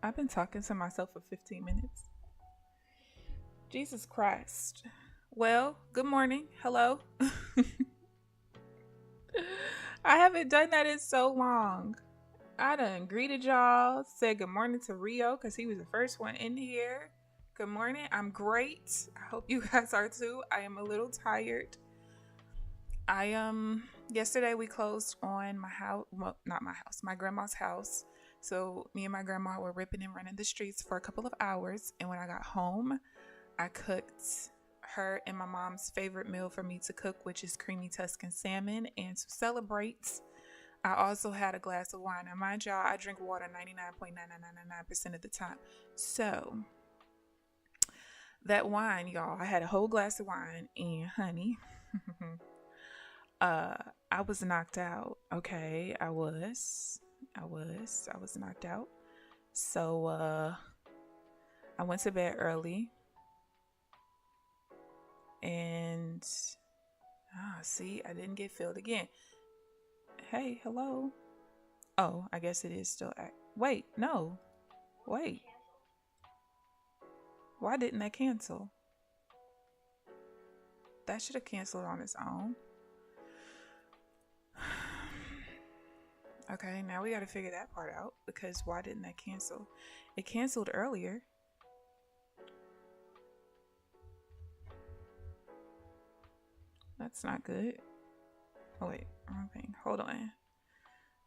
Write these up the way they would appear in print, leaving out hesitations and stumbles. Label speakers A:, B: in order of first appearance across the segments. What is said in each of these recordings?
A: I've been talking to myself for 15 minutes. Jesus Christ. Well, good morning. Hello. I haven't done that in so long. I done greeted y'all, said good morning to Rio because he was the first one in here. Good morning. I'm great. I hope you guys are too. I am a little tired. Yesterday we closed on my house, well, not my house, my grandma's house. So me and my grandma were ripping and running the streets for a couple of hours, and when I got home, I cooked her and my mom's favorite meal for me to cook, which is creamy Tuscan salmon. And to celebrate, I also had a glass of wine. Now, mind y'all, I drink water 99.9999% of the time. So that wine, y'all, I had a whole glass of wine, and honey, I was knocked out. Okay, I was knocked out. So I went to bed early. And see, I didn't get filled again. Hey, hello. Oh, I guess it is still wait, no. Wait. Why didn't that cancel? That should have canceled on its own. Okay, now we got to figure that part out, because why didn't that cancel? It canceled earlier. That's not good. Oh, wait, wrong thing. Hold on.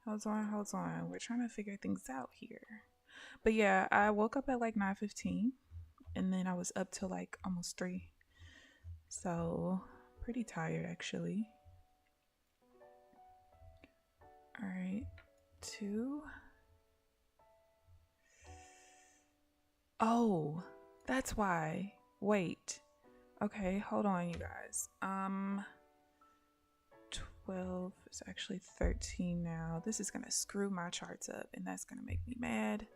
A: We're trying to figure things out here. But yeah, I woke up at like 9:15, and then I was up till like almost 3. So, pretty tired actually. All right, 2. Oh, that's why. Wait. Okay, hold on, you guys. 12 is actually 13 now. This is gonna screw my charts up, and that's gonna make me mad.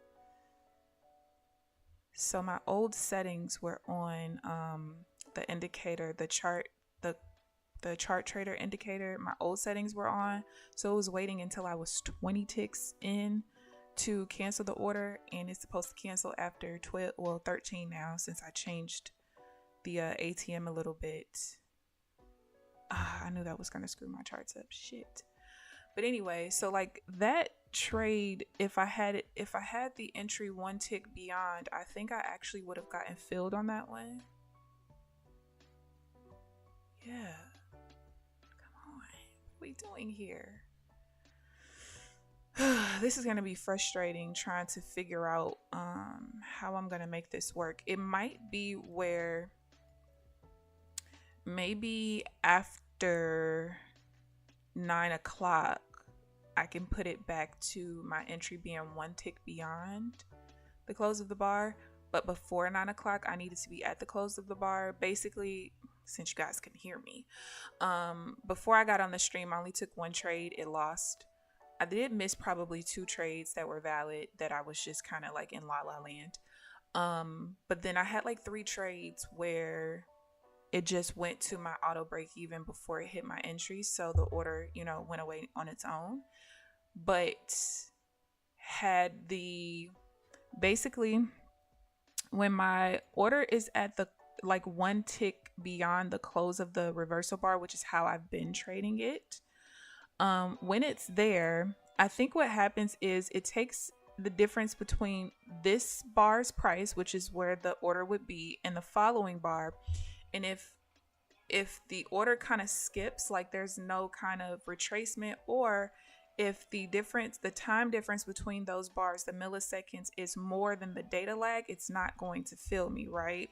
A: So my old settings were on the indicator, the chart trader indicator. My old settings were on, so it was waiting until I was 20 ticks in to cancel the order, and it's supposed to cancel after 13 now, since I changed the ATM a little bit. I knew that was gonna screw my charts up. Shit. But anyway, so like that trade, if I had the entry 1 tick beyond, I think I actually would have gotten filled on that one. Yeah. Come on. What are we doing here? This is gonna be frustrating, trying to figure out how I'm gonna make this work. It might be where maybe after 9 o'clock I can put it back to my entry being 1 tick beyond the close of the bar, but before 9 o'clock I needed to be at the close of the bar. Basically, since you guys can hear me, before I got on the stream, I only took 1 trade. It lost. I did miss probably 2 trades that were valid, that I was just kind of like in la la land. But then I had like 3 trades where it just went to my auto break even before it hit my entry, so the order, went away on its own. But basically, when my order is at the like 1 tick beyond the close of the reversal bar, which is how I've been trading it, when it's there, I think what happens is it takes the difference between this bar's price, which is where the order would be, and the following bar. And if the order kind of skips, like there's no kind of retracement, or if the time difference between those bars, the milliseconds, is more than the data lag, it's not going to fill me, right?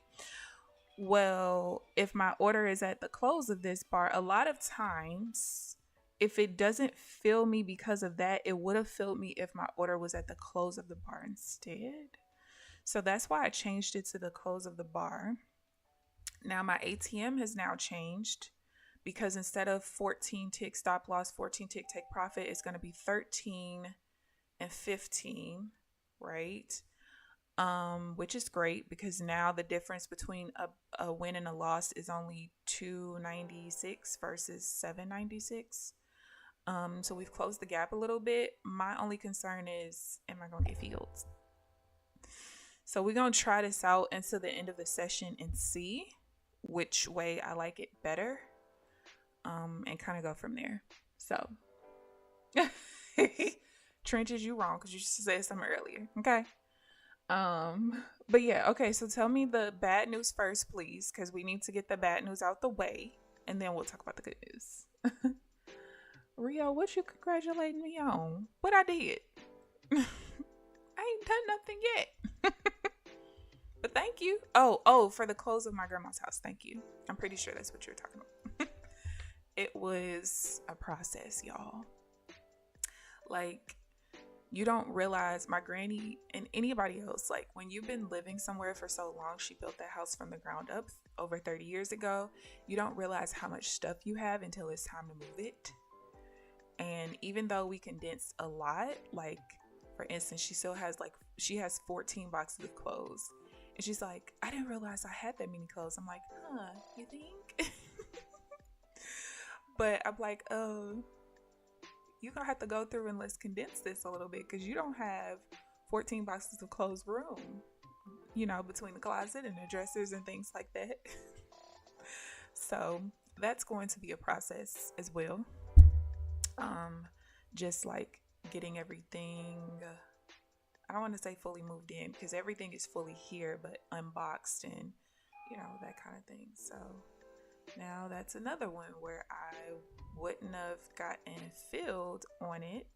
A: Well, if my order is at the close of this bar, a lot of times, if it doesn't fill me because of that, it would have filled me if my order was at the close of the bar instead. So that's why I changed it to the close of the bar. Now my ATM has now changed, because instead of 14 tick stop loss, 14 tick take profit, it's going to be 13 and 15, right? Which is great, because now the difference between a win and a loss is only 296 versus 796. So we've closed the gap a little bit. My only concern is, am I going to get filled? So we're going to try this out until the end of the session and see which way I like it better, and kind of go from there. So Trenches, you wrong because you said something earlier. Okay. But yeah, okay, so tell me the bad news first, please, because we need to get the bad news out the way, and then we'll talk about the good news. Rio, what you congratulating me on? What I did? I ain't done nothing yet. But thank you. Oh, for the close of my grandma's house. Thank you. I'm pretty sure that's what you're talking about. It was a process, y'all. Like, you don't realize, my granny and anybody else, like, when you've been living somewhere for so long, she built that house from the ground up over 30 years ago. You don't realize how much stuff you have until it's time to move it. And even though we condensed a lot, like, for instance, she has 14 boxes of clothes. And she's like, I didn't realize I had that many clothes. I'm like, you think? But I'm like, you're going to have to go through and let's condense this a little bit, because you don't have 14 boxes of clothes room, between the closet and the dressers and things like that. So that's going to be a process as well. Just like getting everything, I don't want to say fully moved in, because everything is fully here, but unboxed and, that kind of thing. So now that's another one where I wouldn't have gotten filled on it.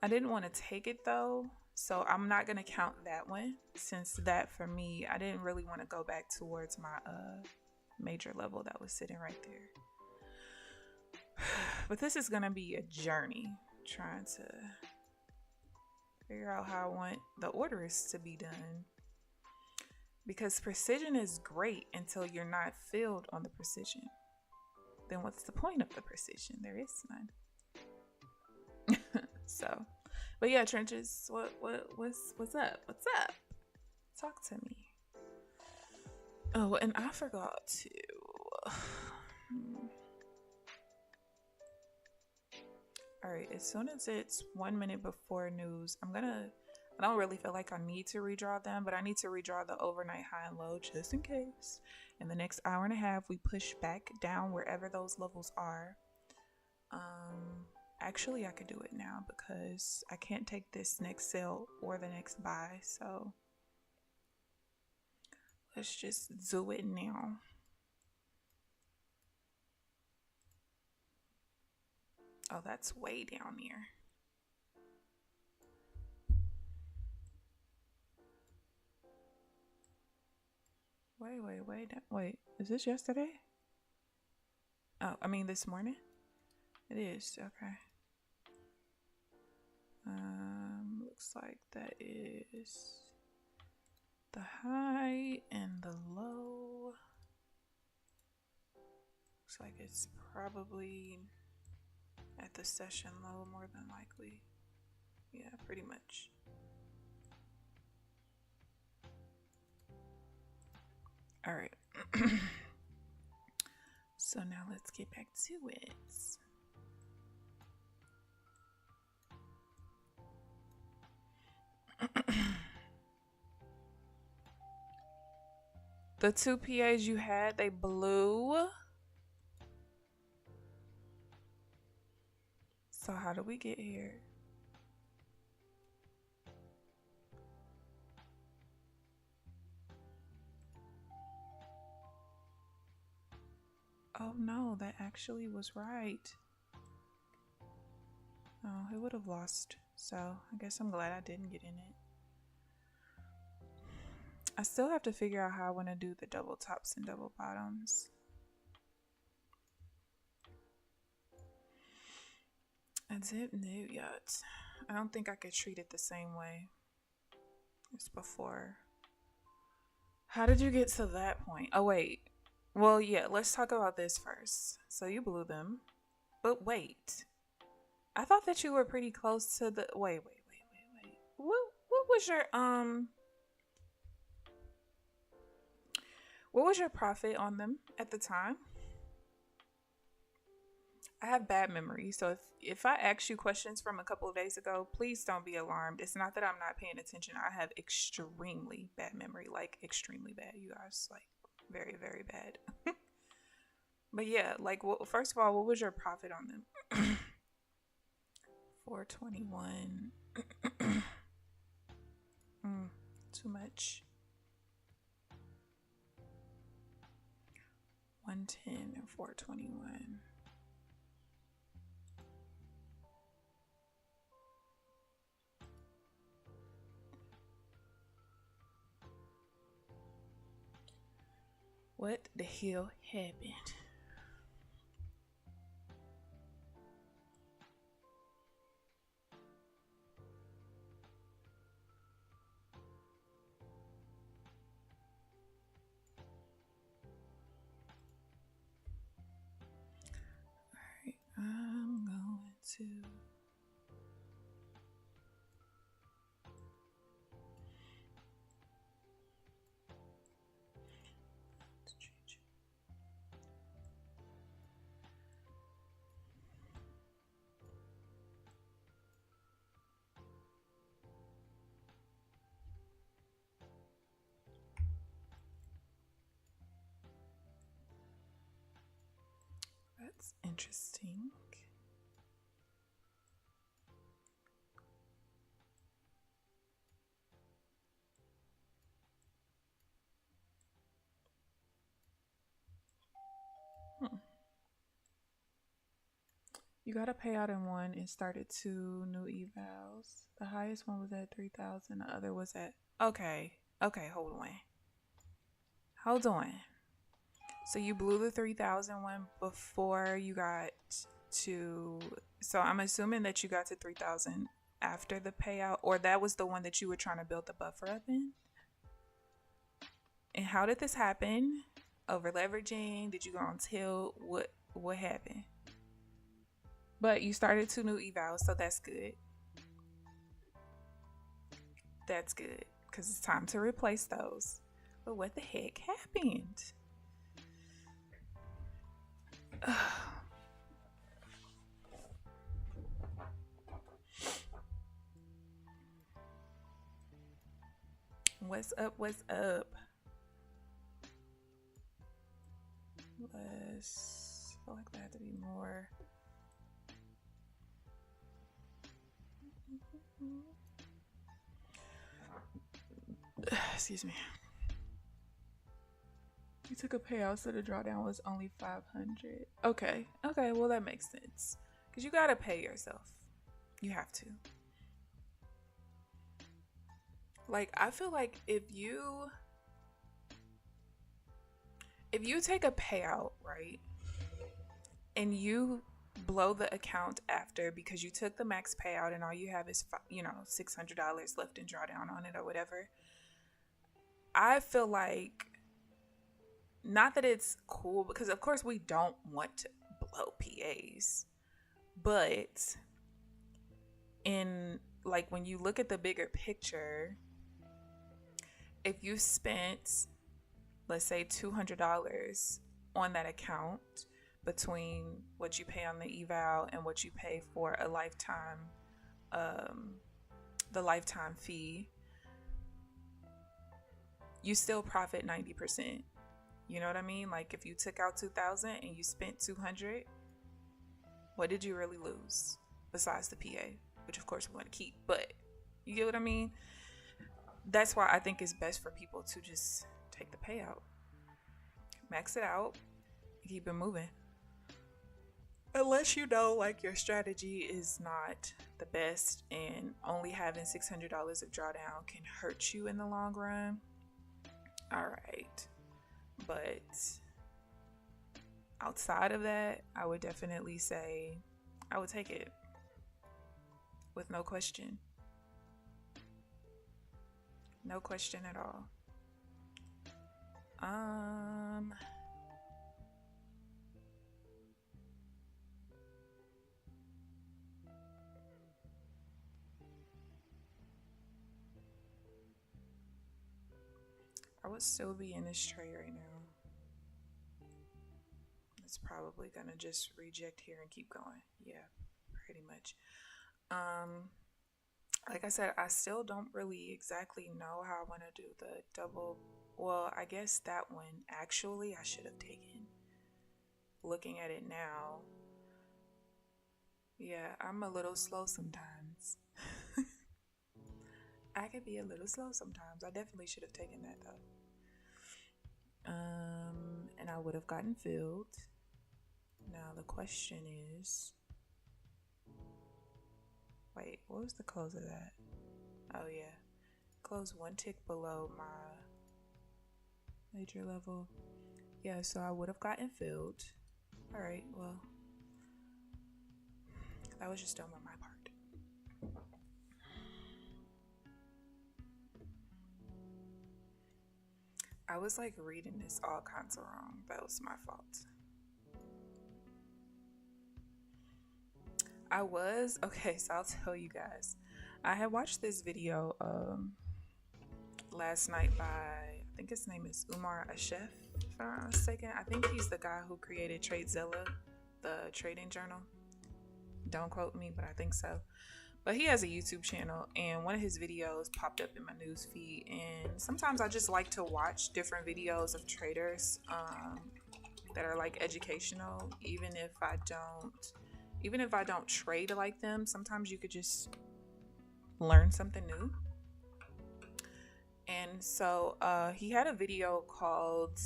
A: I didn't want to take it though, so I'm not going to count that one, since that for me, I didn't really want to go back towards my major level that was sitting right there. But this is going to be a journey, trying to figure out how I want the orders to be done. Because precision is great until you're not filled on the precision. Then what's the point of the precision? There is none. So, but yeah, Trenches, what's up? What's up? Talk to me. Oh, and I forgot to. All right, as soon as it's 1 minute before news, I don't really feel like I need to redraw them, but I need to redraw the overnight high and low just in case. In the next hour and a half, we push back down wherever those levels are. Actually, I could do it now because I can't take this next sell or the next buy. So let's just do it now. Oh, that's way down here. Wait. Is this yesterday? Oh, I mean this morning? It is, okay. Looks like that is the high and the low. Looks like it's probably at the session low more than likely. Yeah, pretty much. All right. So now let's get back to it. The two PAs you had, they blew. So how do we get here? Oh no, that actually was right. Oh, it would have lost. So I guess I'm glad I didn't get in it. I still have to figure out how I want to do the double tops and double bottoms. I didn't know yet. I don't think I could treat it the same way as before. How did you get to that point? Oh, wait. Well, yeah, let's talk about this first. So you blew them. But wait. I thought that you were pretty close to the... Wait. What was your, What was your profit on them at the time? I have bad memory. So if I ask you questions from a couple of days ago, please don't be alarmed. It's not that I'm not paying attention. I have extremely bad memory, like extremely bad, you guys, like very, very bad. But yeah, like, well, first of all, what was your profit on them? 421. Too much. 110 and 421. What the hell happened? Alright, I'm going to change. That's interesting. You got a payout in one and started 2 new evals. The highest one was at 3,000. The other was at... Okay. Okay, hold on. Hold on. So you blew the 3,000 one before you got to... So I'm assuming that you got to 3,000 after the payout, or that was the one that you were trying to build the buffer up in? And how did this happen? Over leveraging? Did you go on tilt? What happened? But you started 2 new evals, so that's good. That's good, because it's time to replace those. But what the heck happened? What's up? What's up? Let's... I feel like there had to be more. Excuse me. You took a payout, so the drawdown was only 500. Okay. Okay, well, that makes sense. Because you got to pay yourself. You have to. Like, I feel like if you take a payout, right, and you blow the account after because you took the max payout and all you have is, $600 left in drawdown on it or whatever, I feel like, not that it's cool, because of course we don't want to blow PAs, but in, like, when you look at the bigger picture, if you spent, let's say, $200 on that account between what you pay on the eval and what you pay for a lifetime, the lifetime fee, you still profit 90%. You know what I mean? Like, if you took out 2,000 and you spent 200, what did you really lose besides the PA, which of course we want to keep, but you get what I mean? That's why I think it's best for people to just take the payout, max it out, and keep it moving. Unless you know, like, your strategy is not the best and only having $600 of drawdown can hurt you in the long run. All right. But outside of that, I would definitely say I would take it with no question. No question at all. I would still be in this trade right now. It's probably gonna just reject here and keep going. Yeah, pretty much. Like I said, I still don't really exactly know how I want to do the double. Well, I guess that one actually I should have taken. Looking at it now, yeah, I'm a little slow sometimes. I could be a little slow sometimes. I definitely should have taken that though. And I would have gotten filled. Now the question is, wait, what was the close of that? Oh yeah, close one tick below my major level. Yeah, so I would have gotten filled. All right, well, that was just dumb on my part. I was like reading this all kinds of wrong. That was my fault. Okay, so I'll tell you guys. I had watched this video last night by, I think his name is Umar Ashef, if I'm not mistaken. I think he's the guy who created TradeZilla, the trading journal. Don't quote me, but I think so. But he has a YouTube channel, and one of his videos popped up in my news feed. And sometimes I just like to watch different videos of traders that are like educational, even if I don't trade like them. Sometimes you could just learn something new. And so he had a video called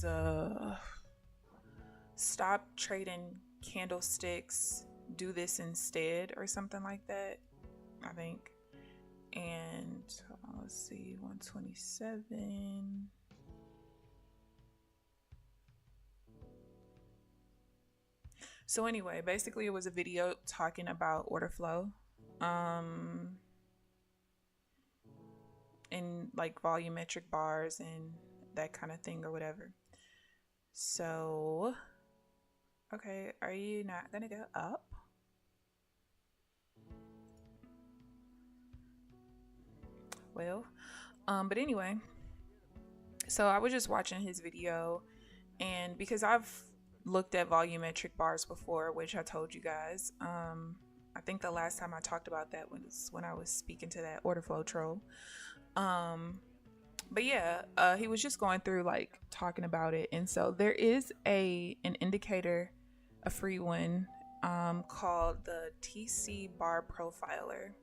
A: "Stop Trading Candlesticks, Do This Instead" or something like that, I think. And let's see, 127. So anyway, basically it was a video talking about order flow, and like volumetric bars and that kind of thing or whatever. So, okay, are you not gonna go up? Well, but anyway, so I was just watching his video, and because I've looked at volumetric bars before, which I told you guys, I think the last time I talked about that was when I was speaking to that order flow troll. But yeah, he was just going through like talking about it, and so there is an indicator, a free one, called the TC Bar Profiler,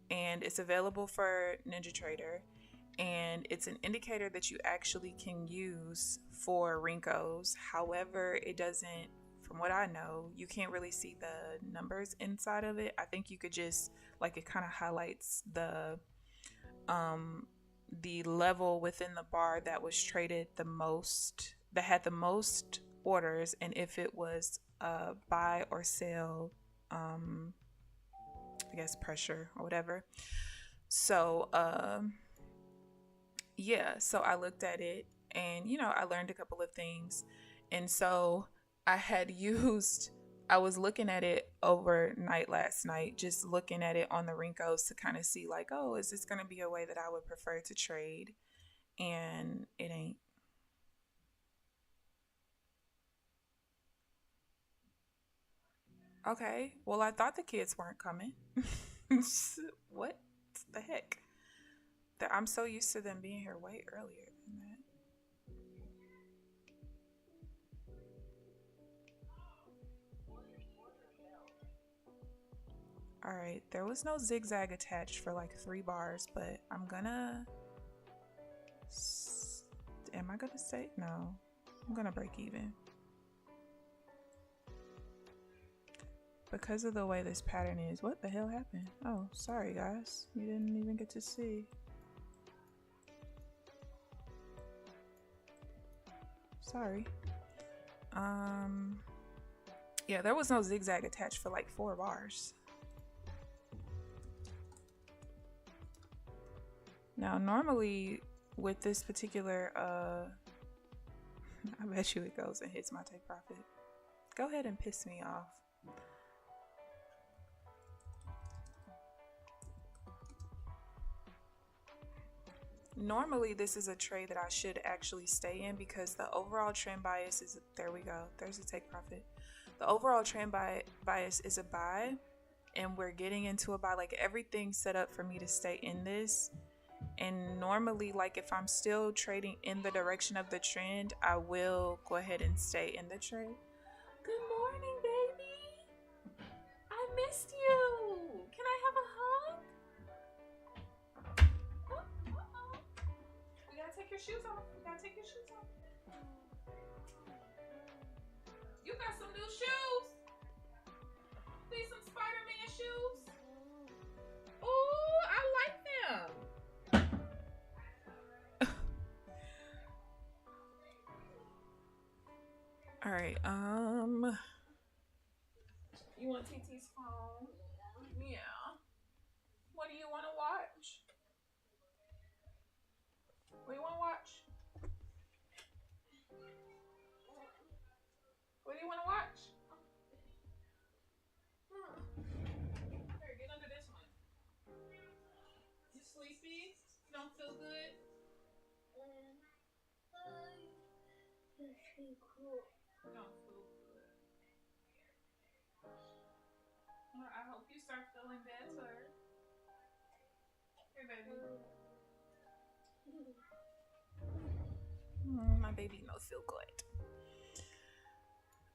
A: and it's available for NinjaTrader, and it's an indicator that you actually can use for Rinkos. However, it doesn't, from what I know, you can't really see the numbers inside of it. I think you could just, like, it kind of highlights the level within the bar that was traded the most, that had the most orders, and if it was buy or sell, I guess pressure or whatever. So yeah, so I looked at it, and I learned a couple of things. And so I was looking at it overnight last night, just looking at it on the Rinkos to kind of see like, oh, is this going to be a way that I would prefer to trade? And it ain't. Okay, well, I thought the kids weren't coming. What the heck? I'm so used to them being here way earlier than that. All right, there was no zigzag attached for like 3 bars, but I'm gonna. Am I gonna say no? I'm gonna break even. Because of the way this pattern is. What the hell happened? Oh, sorry guys. You didn't even get to see. Sorry. Yeah, there was no zigzag attached for like 4 bars. Now, normally with this particular, I bet you it goes and hits my take profit. Go ahead and piss me off. Normally this is a trade that I should actually stay in because the overall trend bias is, there we go, there's a take profit. The overall trend bias is a buy, and we're getting into a buy. Like, everything's set up for me to stay in this. And normally, like, if I'm still trading in the direction of the trend, I will go ahead and stay in the trade. Good morning, baby. I missed you. Can I have a hug? You gotta take your shoes off. You gotta take your shoes off. You got some new shoes. These some Spider-Man shoes. Ooh, I like them. All right. You want TT's phone? Yeah. What do you want to watch? What do you want to watch? What do you want to watch? Here, get under this one. You sleepy? You don't feel good? You don't feel good. Well, I hope you start feeling better. Here, baby. My baby don't feel good.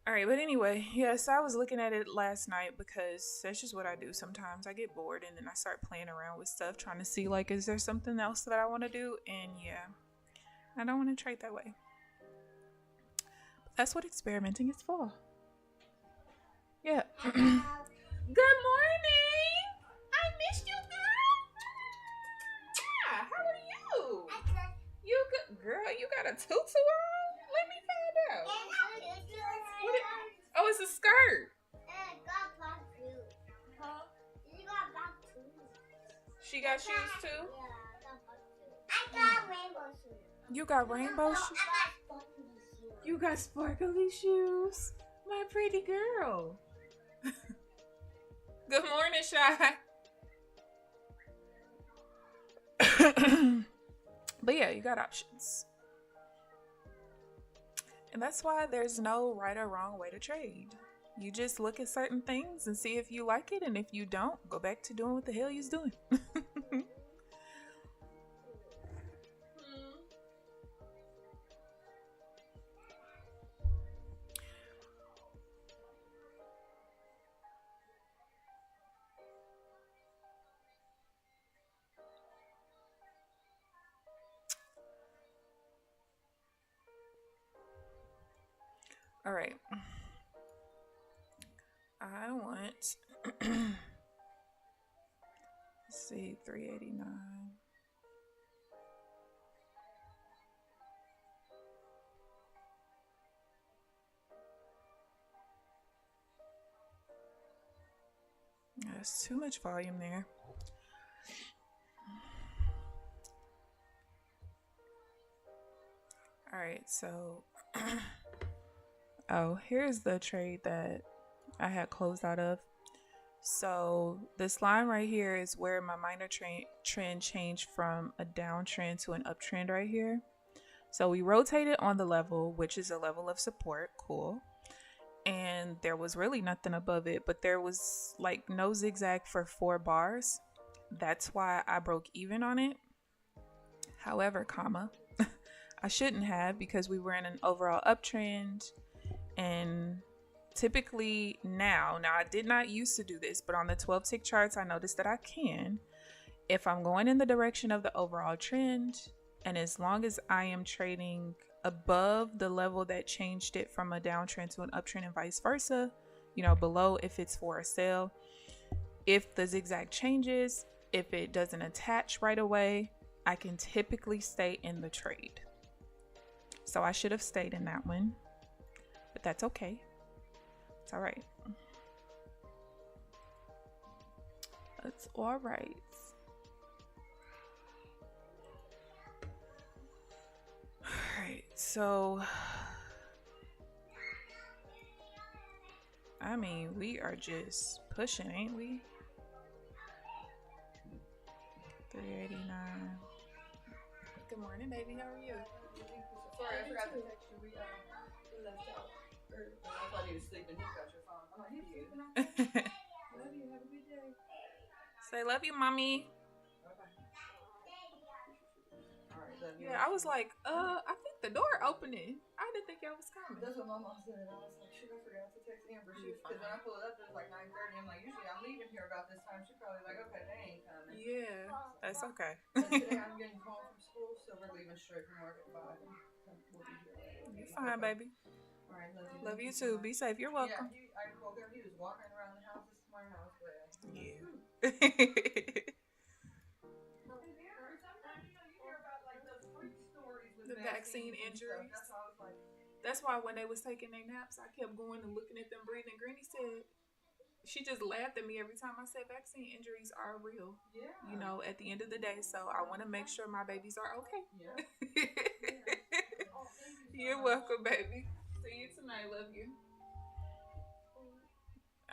A: Alright, but anyway, yes, I was looking at it last night because that's just what I do sometimes. I get bored and then I start playing around with stuff, trying to see, like, is there something else that I want to do? And yeah, I don't want to trade that way. But that's what experimenting is for. Yeah. Good morning! I missed you, girl! Yeah, how are you? You good? Girl, you got a tutu on? Let me find out. Oh, it's a skirt. Huh? She got shoes too?
B: I got rainbow shoes.
A: You got rainbow shoes? You got sparkly shoes? My pretty girl. Good morning, Shy. But yeah, you got options. And that's why there's no right or wrong way to trade. You just look at certain things and see if you like it, and if you don't, go back to doing what the hell you're doing. All right. I want, let's see, 389. There's too much volume there. All right, so oh, here's the trade that I had closed out of. So this line right here is where my minor trend changed from a downtrend to an uptrend right here. So we rotated on the level, which is a level of support. Cool. And there was really nothing above it, but there was like no zigzag for 4 bars. That's why I broke even on it. However, I shouldn't have, because we were in an overall uptrend. And typically now I did not used to do this, but on the 12 tick charts, I noticed that I can. If I'm going in the direction of the overall trend, and as long as I am trading above the level that changed it from a downtrend to an uptrend and vice versa, you know, below if it's for a sell, if the zigzag changes, if it doesn't attach right away, I can typically stay in the trade. So I should have stayed in that one, but that's okay. It's all right. It's all right. All right, so I mean, we are just pushing, ain't we? 389. Good morning, baby. How are you?
C: Sorry, I forgot to text you. We left out. I thought he was sleeping. He got your phone. I'm like, hey, you. Love you. Have a good day.
A: Say love you, mommy.
C: Alright, love you.
A: Yeah, I was like, I think the door opening. I didn't think y'all was coming.
C: That's what my mom said. I was like, shoot, I forgot to text Amber. Because when I pulled up, it was like 9:30. I'm like, usually I'm leaving here about this time. She's probably like, okay, they ain't coming.
A: Yeah, that's okay.
C: But today I'm getting home from school, so we're leaving straight from work at 5. We'll be here later.
A: You're fine, baby.
C: Alright, love you.
A: Love you too. Be safe. You're welcome.
C: Yeah, I woke up. He was walking around the house. This is my house, but
A: Yeah. The vaccine injuries. That's why when they was taking their naps, I kept going and looking at them breathing. Granny said, she just laughed at me every time I said vaccine injuries are real.
C: Yeah.
A: You know, at the end of the day. So I want to make sure my babies are okay.
C: Yeah.
A: You're welcome, baby. See you tonight. Love you.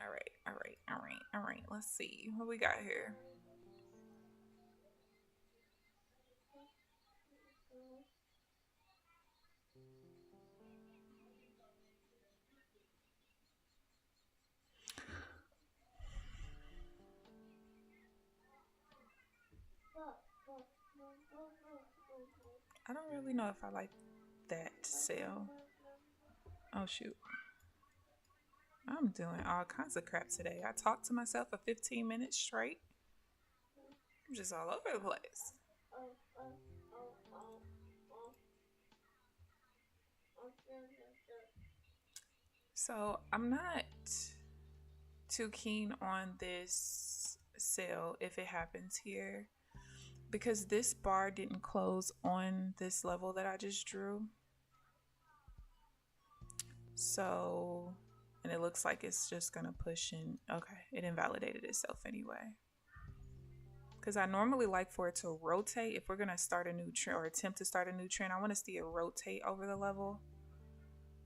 A: All right. Let's see what we got here. I don't really know if I like that sale. Oh, shoot. I'm doing all kinds of crap today. I talked to myself for 15 minutes straight. I'm just all over the place. So I'm not too keen on this sale if it happens here, because this bar didn't close on this level that I just drew. So, and it looks like it's just gonna push in. Okay, it invalidated itself anyway. Because I normally like for it to rotate. If we're gonna start a new trend or attempt to start a new trend, I want to see it rotate over the level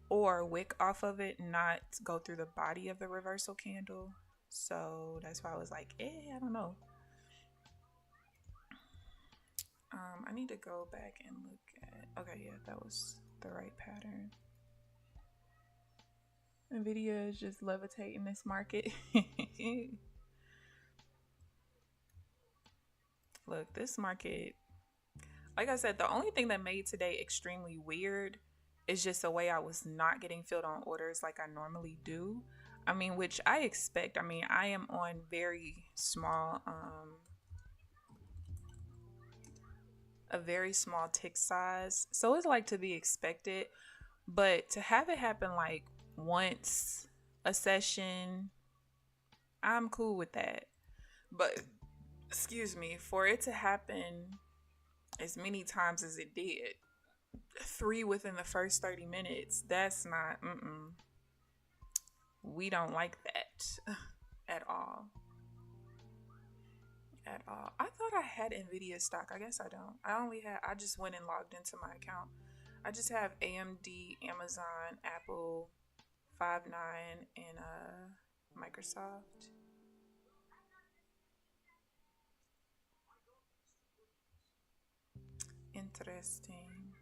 A: or wick off of it, not go through the body of the reversal candle. So that's why I was like, I don't know. I need to go back and look at, okay, yeah, that was the right pattern. Nvidia is just levitating this market. Look, this market, like I said, the only thing that made today extremely weird is just the way I was not getting filled on orders like I normally do. I mean, which I expect. I mean, I am on very small, a very small tick size. So it's like to be expected. But to have it happen like once a session, I'm cool with that. But, excuse me, for it to happen as many times as it did, 3 within the first 30 minutes, that's not, we don't like that at all. At all. I thought I had Nvidia stock. I guess I don't. I just went and logged into my account. I just have AMD, Amazon, Apple, Five9, and Microsoft. Interesting.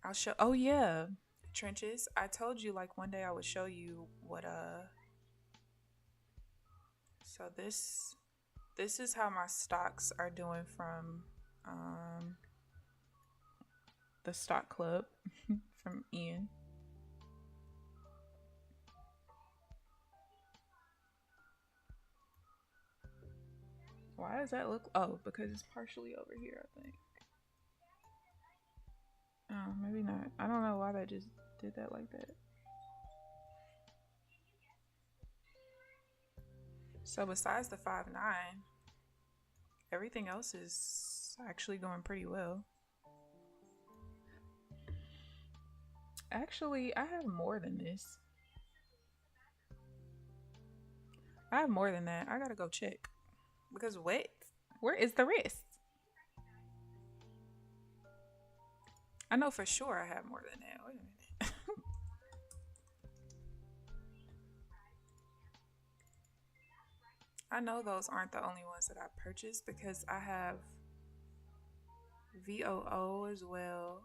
A: I'll show. Oh yeah, trenches. I told you like one day I would show you what So this is how my stocks are doing from the stock club from Ian. Why does that look? Oh, because it's partially over here, I think. Oh, maybe not. I don't know why that just did that like that. So besides the 5.9, everything else is actually going pretty well. Actually, I have more than this. I have more than that. I gotta go check. Because what? Where is the rest? I know for sure I have more than that. Wait a minute. I know those aren't the only ones that I purchased because I have VOO as well.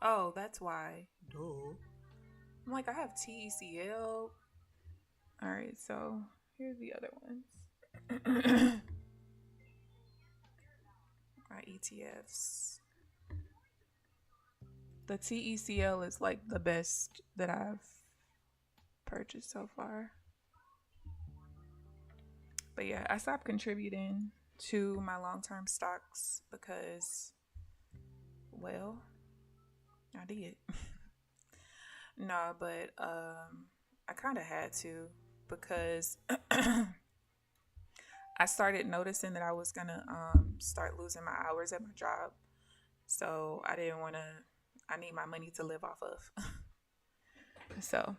A: Oh, that's why. Duh. I'm like, I have TECL. All right, so here's the other ones. My ETFs. The TECL is like the best that I've purchased so far. But yeah, I stopped contributing to my long-term stocks because, well, I did. No, but I kind of had to because I started noticing that I was gonna start losing my hours at my job. So I didn't want to. I need my money to live off of. So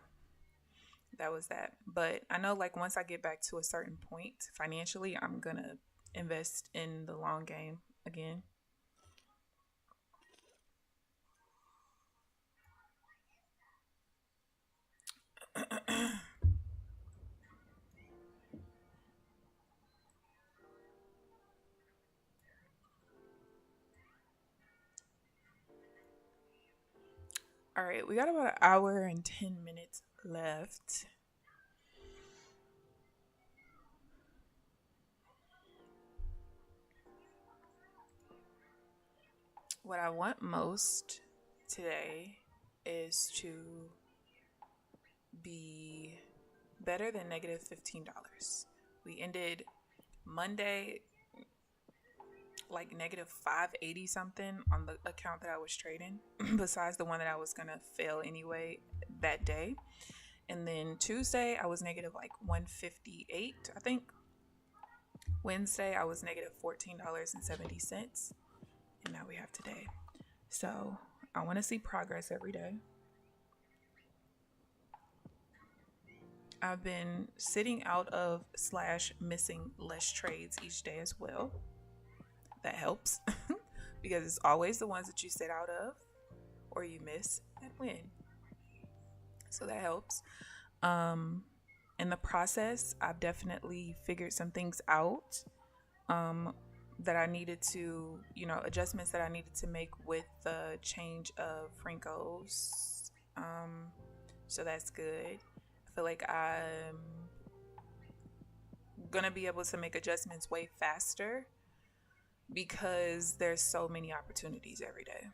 A: that was that. But I know, like, once I get back to a certain point financially, I'm gonna invest in the long game again. All right, we got about an hour and 10 minutes left. What I want most today is to be better than negative $15. We ended Monday like negative 580 something on the account that I was trading, besides the one that I was gonna fail anyway that day. And then Tuesday I was negative like 158, I think. Wednesday I was negative $14.70. And now we have today. So I want to see progress every day. I've been sitting out of / missing less trades each day as well. That helps because it's always the ones that you sit out of or you miss that win. So that helps. In the process, I've definitely figured some things out that I needed to, adjustments that I needed to make with the change of Frankos. So that's good. I feel like I'm gonna be able to make adjustments way faster because there's so many opportunities every day.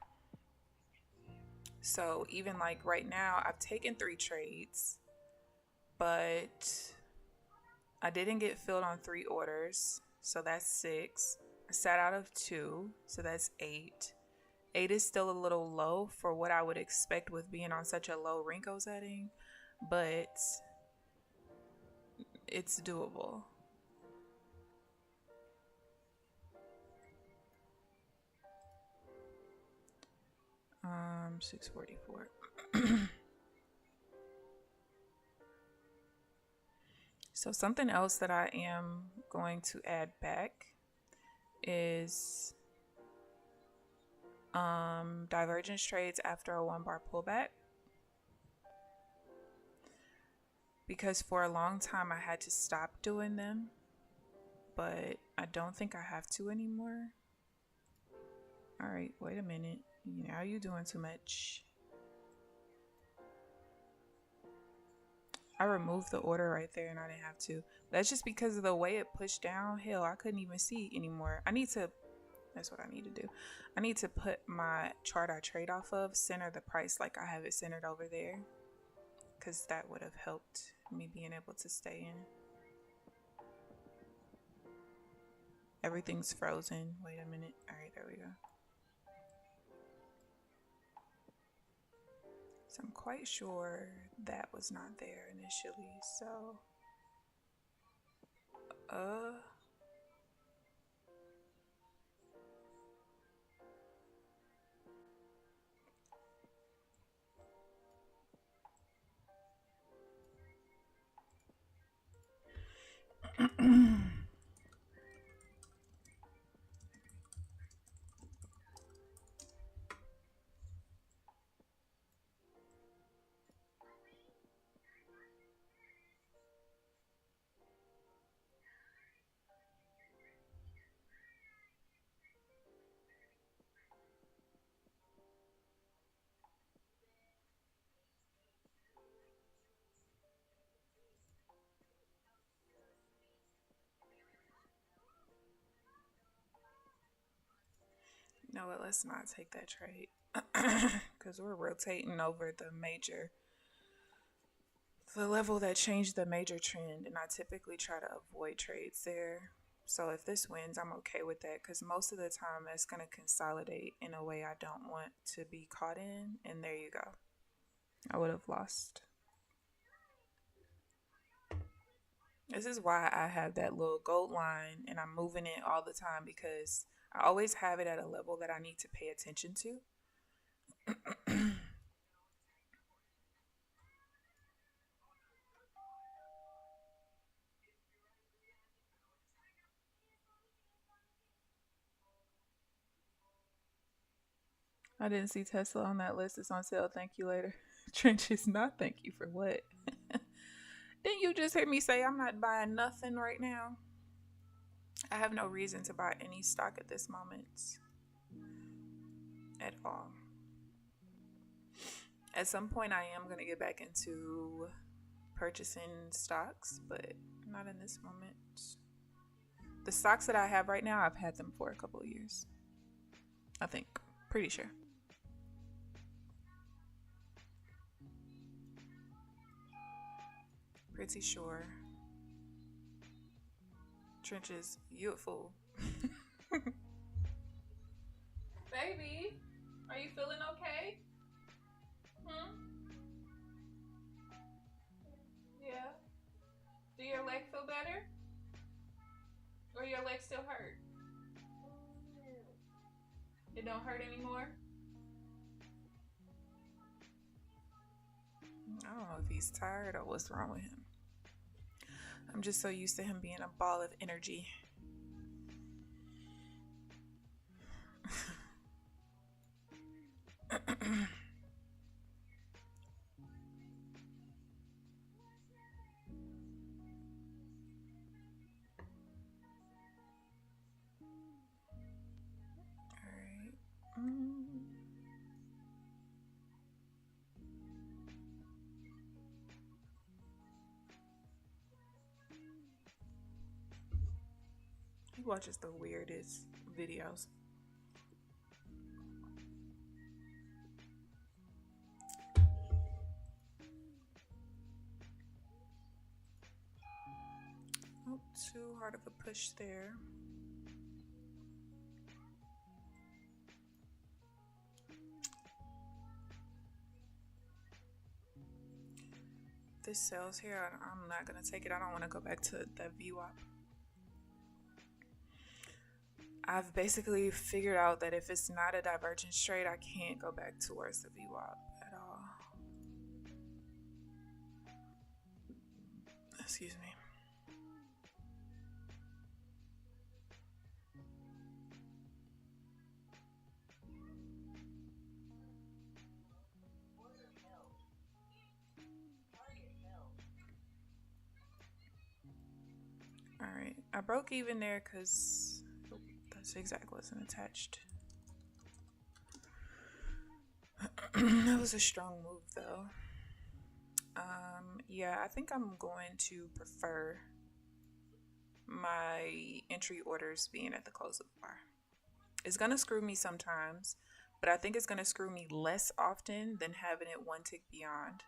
A: So even like right now, I've taken 3 trades, but I didn't get filled on 3 orders, so that's 6. I sat out of 2, so that's 8. 8 is still a little low for what I would expect with being on such a low Renko setting, but it's doable. $6.44. So something else that I am going to add back is divergence trades after a 1 bar pullback. Because for a long time I had to stop doing them, but I don't think I have to anymore. All right, wait a minute. Now you're doing too much. I removed the order right there and I didn't have to. That's just because of the way it pushed down. Hell, I couldn't even see anymore. That's what I need to do. I need to put my chart I trade off of, center the price like I have it centered over there. Because that would have helped me being able to stay in. Everything's frozen. Wait a minute. All right, there we go. So I'm quite sure that was not there initially. So, No, let's not take that trade because we're rotating over the level that changed the major trend, and I typically try to avoid trades there. So if this wins, I'm okay with that because most of the time it's going to consolidate in a way I don't want to be caught in, and there you go. I would have lost. This is why I have that little gold line and I'm moving it all the time because I always have it at a level that I need to pay attention to. I didn't see Tesla on that list. It's on sale. Thank you later. Trenches, not thank you for what? Didn't you just hear me say I'm not buying nothing right now? I have no reason to buy any stock at this moment at all. At some point, I am going to get back into purchasing stocks, but not in this moment. The stocks that I have right now, I've had them for a couple of years. I think. Pretty sure. Pretty sure. Trenches, you a fool. Baby, are you feeling okay? Yeah. Do your leg feel better? Or your leg still hurt? It don't hurt anymore? I don't know if he's tired or what's wrong with him. I'm just so used to him being a ball of energy. He watches the weirdest videos. Oh, too hard of a push there. This sells here. I'm not going to take it. I don't want to go back to that VWAP. I've basically figured out that if it's not a divergence trade, I can't go back towards the VWAP at all. Excuse me. Alright, I broke even there because that zigzag wasn't attached. That was a strong move though. Yeah, I think I'm going to prefer my entry orders being at the close of the bar. It's gonna screw me sometimes, but I think it's gonna screw me less often than having it one tick beyond.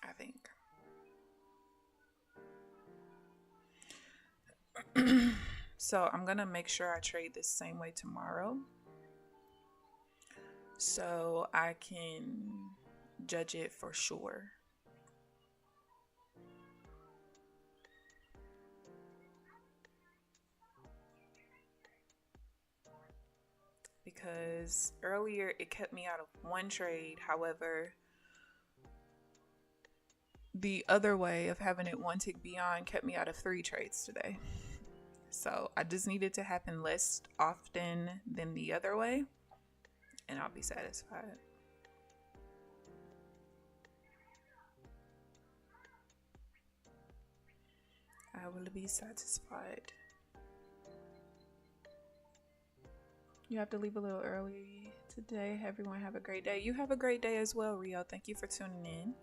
A: I think. So I'm gonna make sure I trade this same way tomorrow so I can judge it for sure. Because earlier it kept me out of one trade. However, the other way of having it one tick beyond kept me out of 3 trades today. So I just need it to happen less often than the other way, and I'll be satisfied. I will be satisfied. You have to leave a little early today. Everyone have a great day. You have a great day as well, Rio. Thank you for tuning in.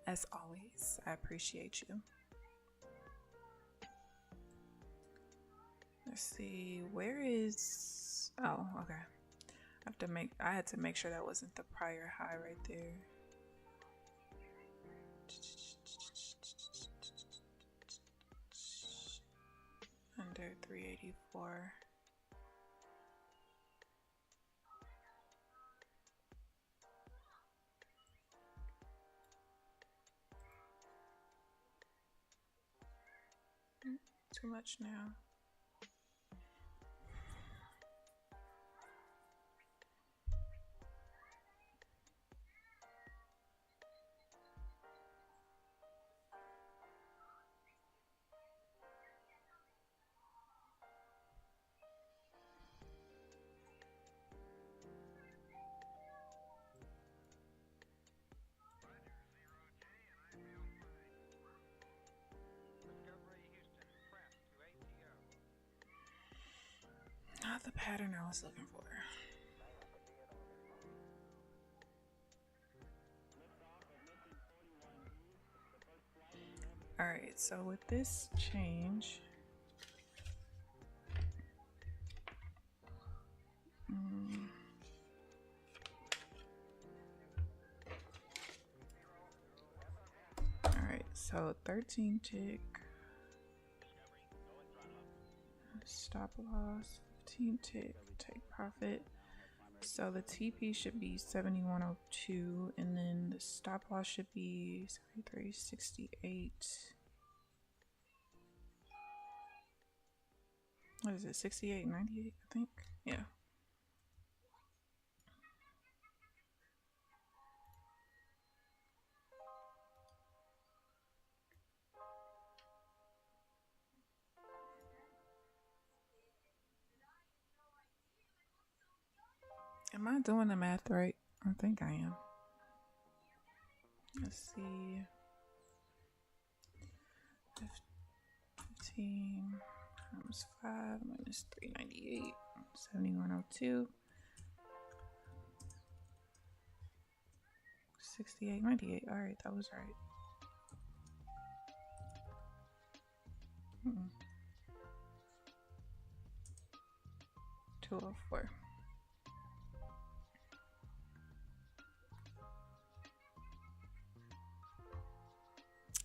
A: As always, I appreciate you. Let's see, where is, oh, okay. I had to make sure that wasn't the prior high right there. Under 384. Too much now. Not the pattern I was looking for. All right, so with this change, all right, so 13 tick, stop loss, 15 tick, take profit. So the TP should be 7102, and then the stop loss should be 7368. What is it, 68.98, I think? Yeah. Am I doing the math right? I think I am. Let's see. 15 times 5 minus 398, 7102, 68.98. All right, that was right. 204.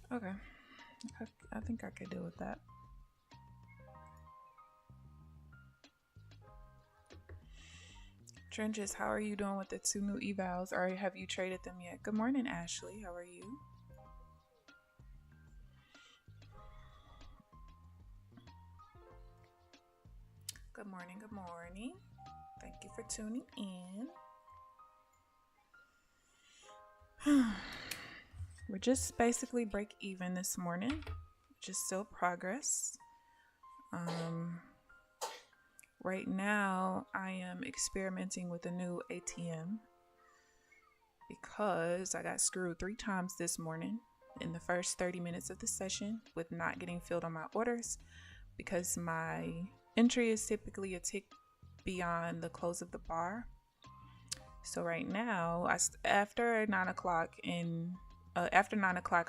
A: Okay, I think I could deal with that. Trenches, how are you doing with the 2 new evals? Or have you traded them yet? Good morning, Ashley. How are you? Good morning, good morning. Thank you for tuning in. We're just basically break even this morning, which is still progress. Right now, I am experimenting with a new ATM because I got screwed 3 times this morning in the first 30 minutes of the session with not getting filled on my orders because my entry is typically a tick beyond the close of the bar. So right now, after 9 o'clock,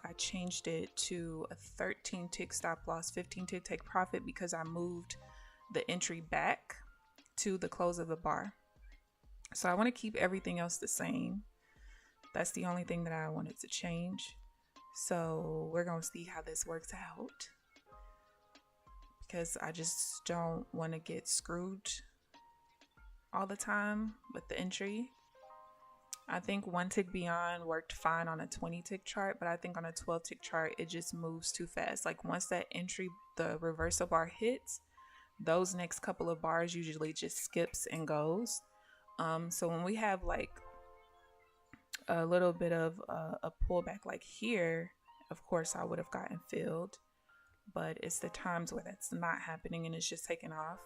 A: I changed it to a 13 tick stop loss, 15 tick take profit because I moved the entry back to the close of the bar. So I want to keep everything else the same. That's the only thing that I wanted to change. So we're going to see how this works out because I just don't want to get screwed all the time with the entry. I think 1 tick beyond worked fine on a 20 tick chart, but I think on a 12 tick chart, it just moves too fast. Like once that entry, the reversal bar hits, those next couple of bars usually just skips and goes. So when we have like a little bit of a pullback like here, of course I would have gotten filled, but it's the times where that's not happening and it's just taking off.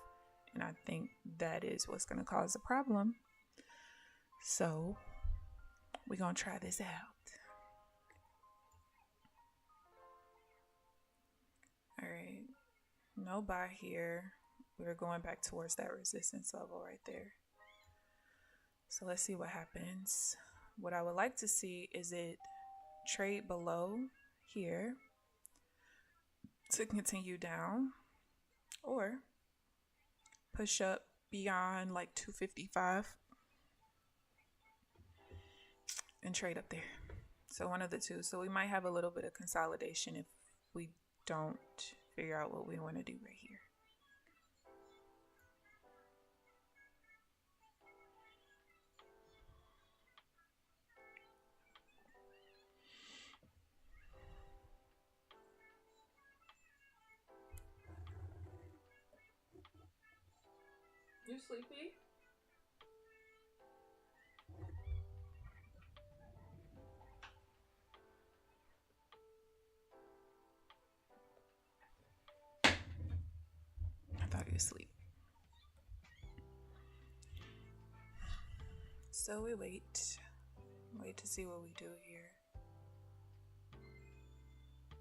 A: And I think that is what's going to cause the problem. So we're going to try this out. All right. No buy here. We're going back towards that resistance level right there. So let's see what happens. What I would like to see is it trade below here to continue down, or push up beyond like 255 and trade up there. So one of the two. So we might have a little bit of consolidation if we don't figure out what we want to do right here.
C: You sleepy?
A: I thought he was asleep. So we wait to see what we do here.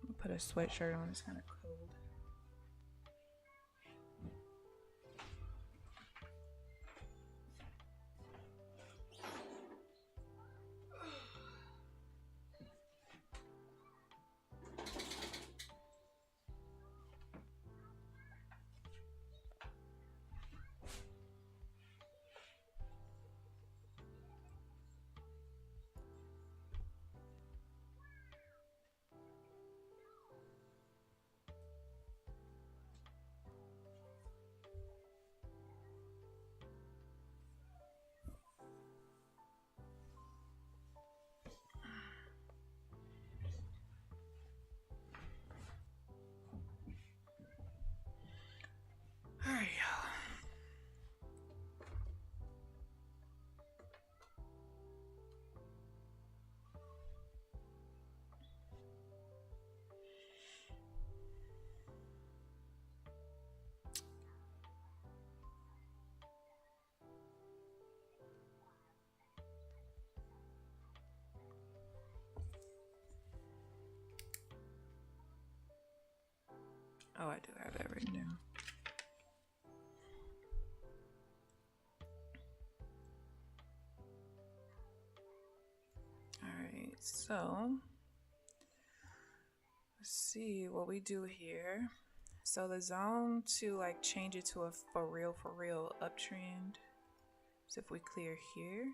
A: I'll put a sweatshirt on, it's kind of cold. All right, y'all. Oh, I do have that written down. Alright, so let's see what we do here. So the zone to like change it to a for real uptrend. So if we clear here.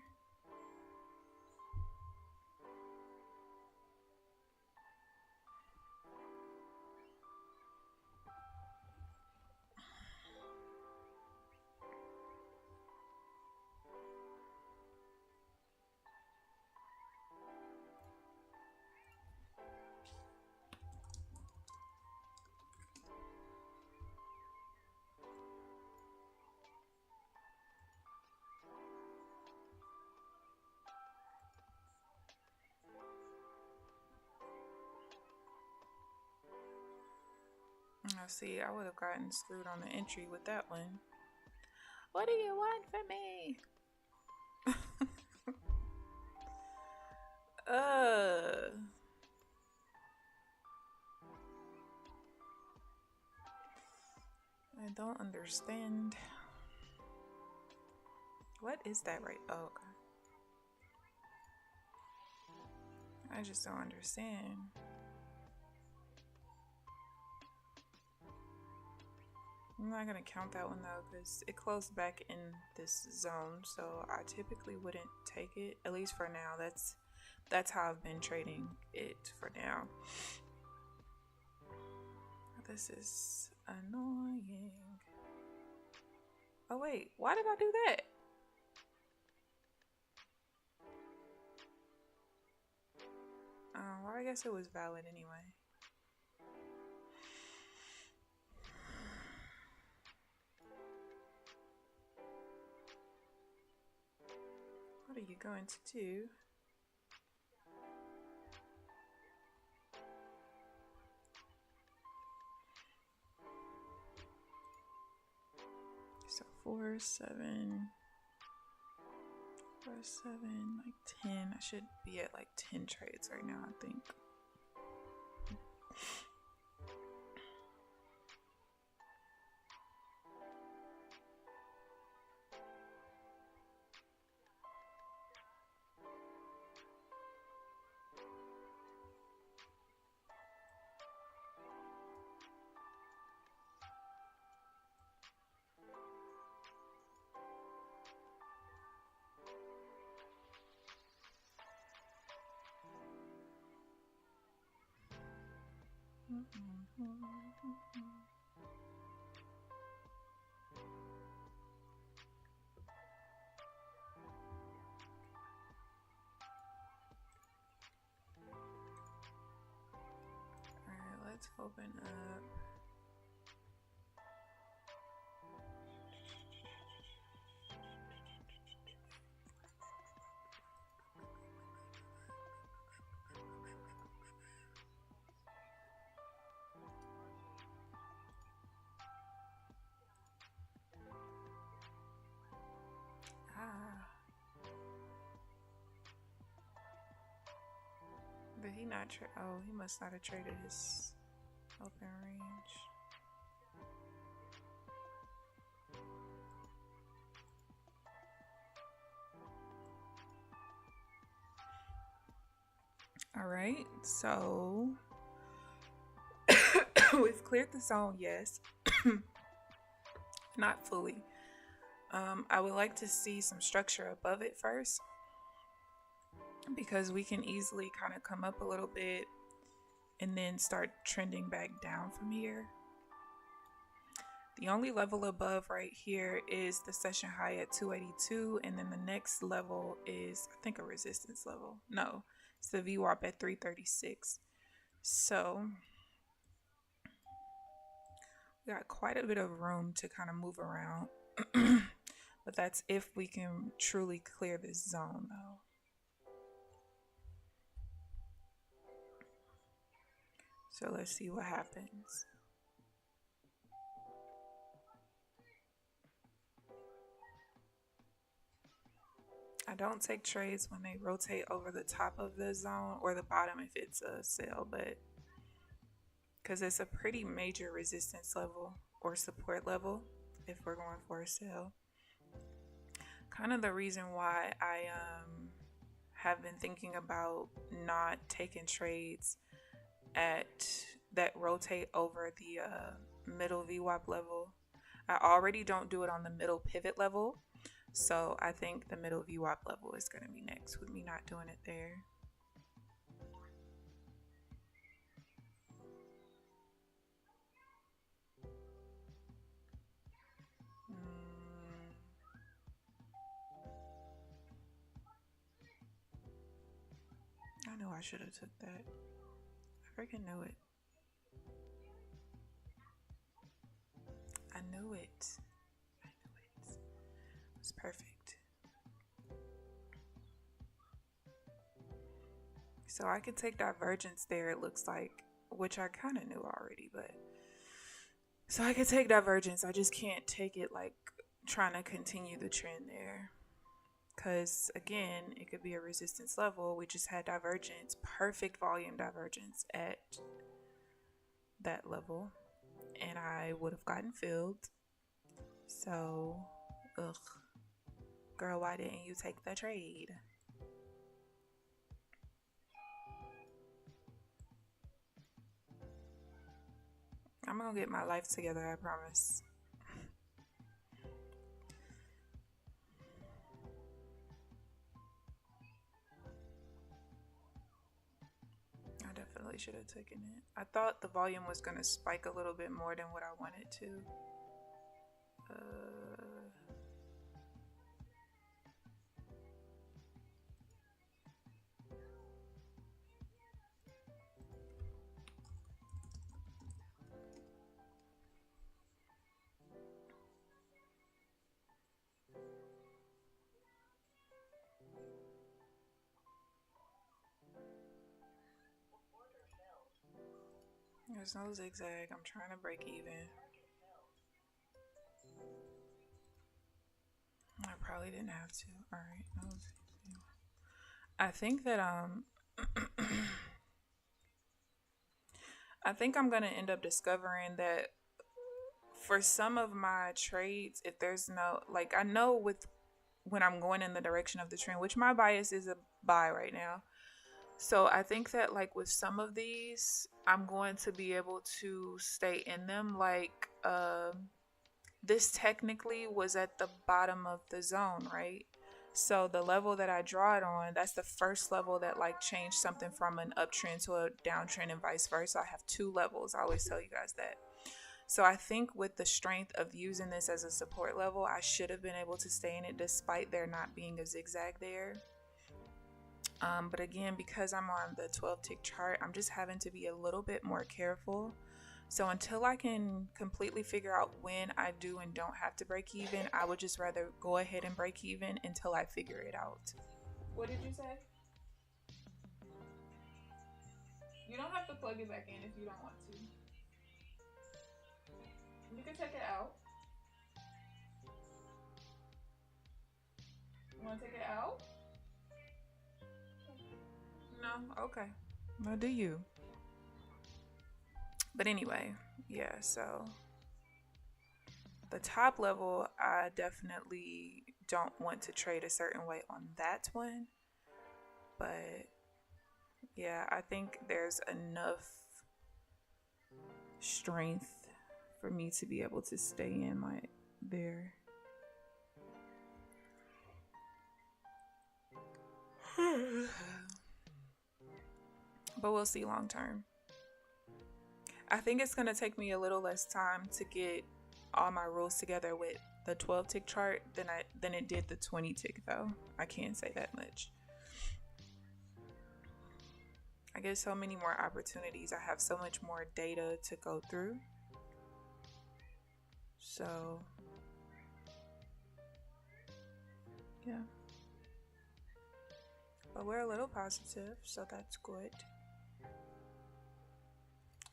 A: I see, I would have gotten screwed on the entry with that one. What do you want from me? I don't understand. What is that right? Oh, okay. I just don't understand. I'm not gonna count that one though because it closed back in this zone, so I typically wouldn't take it, at least for now. That's how I've been trading it for now. This is annoying. Oh wait, why did I do that? Well, I guess it was valid anyway. What are you going to do? So 4, 7, like 10. I should be at like 10 trades right now, I think. Let's open up. Did he not trade? Oh, he must not have traded his open range. All right, so we've cleared the zone, yes. Not fully. I would like to see some structure above it first, because we can easily kind of come up a little bit and then start trending back down from here. The only level above right here is the session high at 282, and then the next level is, I think, a resistance level. No, it's the VWAP at 336. So we got quite a bit of room to kind of move around. But that's if we can truly clear this zone, though. So let's see what happens. I don't take trades when they rotate over the top of the zone or the bottom if it's a sell, but because it's a pretty major resistance level or support level if we're going for a sell. Kind of the reason why I have been thinking about not taking trades at that rotate over the middle VWAP level. I already don't do it on the middle pivot level, so I think the middle VWAP level is going to be next with me not doing it there. I knew I should have took that. I freaking knew it. I knew it. It was perfect. So I could take divergence there, it looks like, which I kind of knew already, but so I could take divergence. I just can't take it like trying to continue the trend there. Because again, it could be a resistance level. We just had divergence, perfect volume divergence at that level, and I would have gotten filled. So, ugh. Girl, why didn't you take the trade? I'm gonna get my life together, I promise. I definitely should have taken it. I thought the volume was gonna spike a little bit more than what I wanted to. There's no zigzag. I'm trying to break even. I probably didn't have to. All right. I think that I think I'm gonna end up discovering that for some of my trades, if there's no, like, I know with when I'm going in the direction of the trend, which my bias is a buy right now. So I think that like with some of these, I'm going to be able to stay in them. Like this technically was at the bottom of the zone, right? So the level that I draw it on, that's the first level that like changed something from an uptrend to a downtrend and vice versa. I have 2 levels. I always tell you guys that. So I think with the strength of using this as a support level, I should have been able to stay in it despite there not being a zigzag there. But again, because I'm on the 12 tick chart, I'm just having to be a little bit more careful. So until I can completely figure out when I do and don't have to break even, I would just rather go ahead and break even until I figure it out.
C: What did you say? You don't have to plug it back in if you don't want to. You can take it out. You want to take it out?
A: No? Okay. Well, do you? But anyway, yeah, so the top level, I definitely don't want to trade a certain way on that one. But yeah, I think there's enough strength for me to be able to stay in like there. But we'll see long term. I think it's going to take me a little less time to get all my rules together with the 12 tick chart than it did the 20 tick though. I can't say that much. I get so many more opportunities. I have so much more data to go through. So yeah. But we're a little positive, so that's good.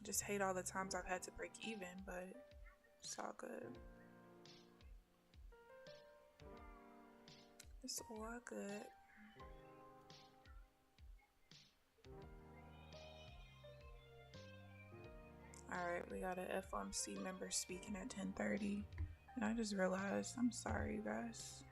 A: Just hate all the times I've had to break even, but it's all good. It's all good. Alright, we got an FOMC member speaking at 10:30. And I just realized, I'm sorry, you guys.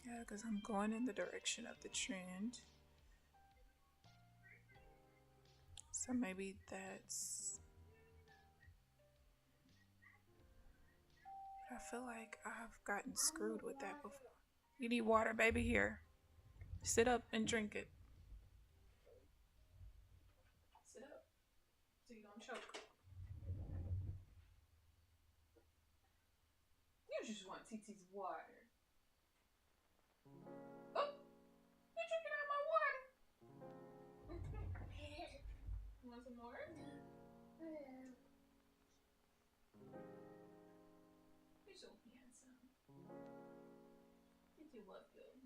A: Yeah, because I'm going in the direction of the trend. So maybe that's... I feel like I've gotten screwed with that before. You need water, baby? Here. Sit up and drink it.
C: Sit up so you don't choke. You just want TT's water. Oh, you're drinking out my water. You want some more? You're so handsome. Did you look good?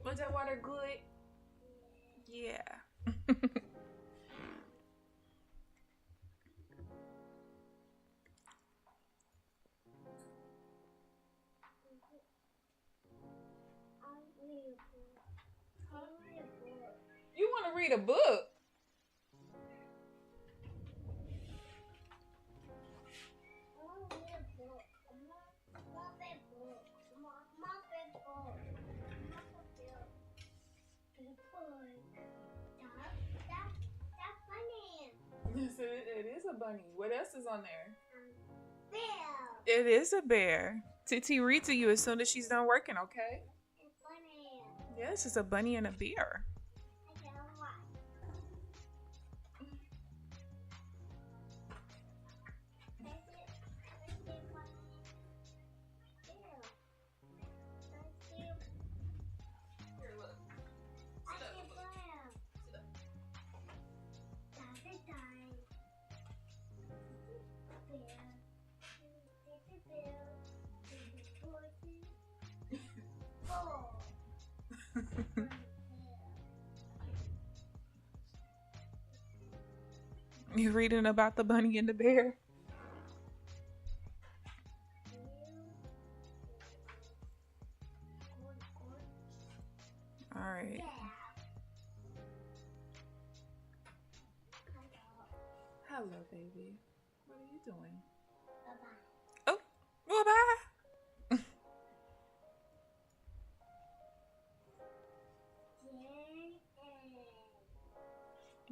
C: Was that water good?
A: Yeah.
C: You want to read a book? Yes, it is a bunny. What else is on there?
B: Bear.
A: It is a bear. Titi, read to you as soon as she's done working, okay?
B: It's bunny.
A: Yes, it's a bunny and a bear.
B: I can watch.
C: Here, look. Sit up. Look. Sit up.
A: You reading about the bunny and the bear? All right. Hello, baby. What are you doing?
B: Bye-bye.
A: Oh, well, bye.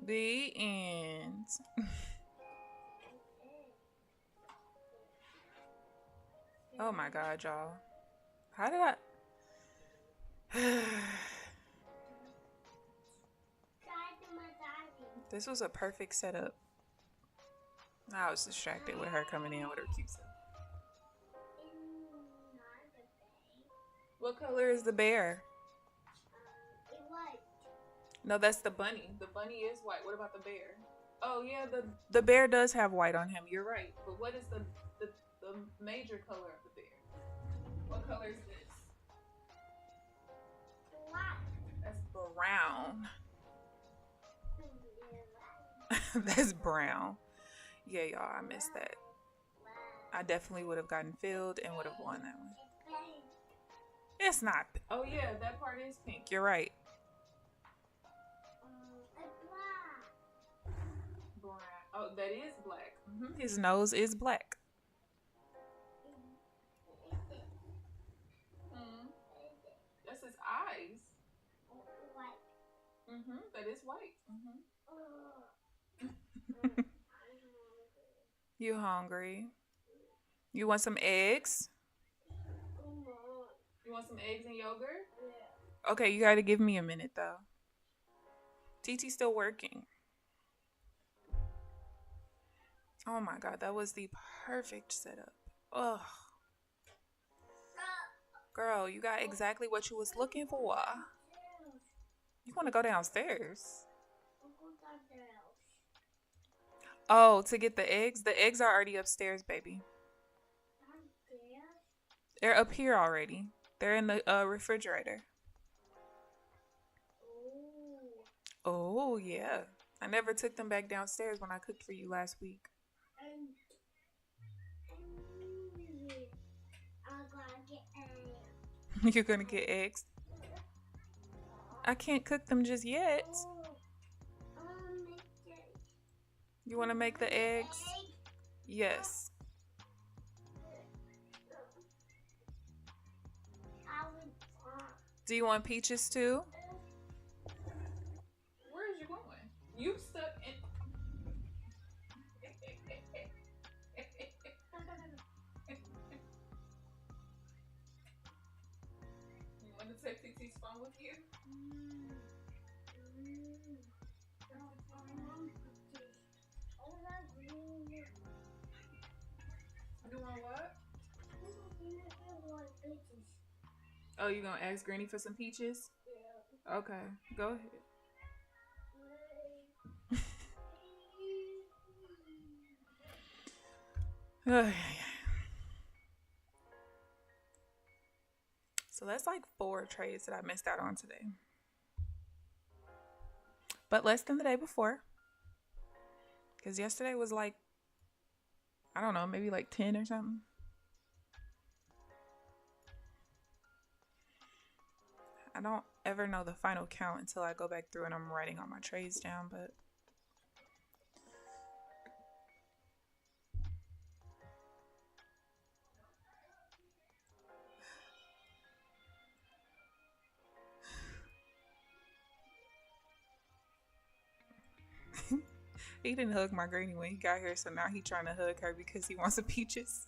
A: The end. Oh my God, y'all. How did I? This was a perfect setup. I was distracted with her coming in with her cute self. What color is the bear? No, that's the bunny. The bunny is white. What about the bear? Oh yeah, the bear does have white on him. You're right. But what is the major color of the bear? What color is this? That's brown. That's brown. Yeah, y'all, I missed that. I definitely would have gotten filled and would have won that one. It's not. Oh yeah, that part is pink. You're right. Brown. Oh, that is black. Mm-hmm. His nose is black. Mm. That's his eyes. Mm-hmm. That is white. Mm-hmm. You hungry? You want some eggs? You want some eggs and yogurt? Yeah. Okay, you gotta give me a minute though. TT's still working. Oh my God, that was the perfect setup. Ugh. Girl, you got exactly what you was looking for. You want to go downstairs? Oh, to get the eggs? The eggs are already upstairs, baby. They're up here already. They're in the refrigerator. Oh, yeah. I never took them back downstairs when I cooked for you last week. You're gonna get eggs? I can't cook them just yet. You want to make the eggs? Yes. Do you want peaches too? Where is you going? You stuck in. You want to take TT's phone with you? You want what? Oh, you gonna ask Granny for some peaches? Yeah. Okay, go ahead. So that's like 4 trades that I missed out on today. But less than the day before. Because yesterday was like, I don't know, maybe like 10 or something. I don't ever know the final count until I go back through and I'm writing all my trades down, but he didn't hug my granny when he got here, so now he trying to hug her because he wants some peaches.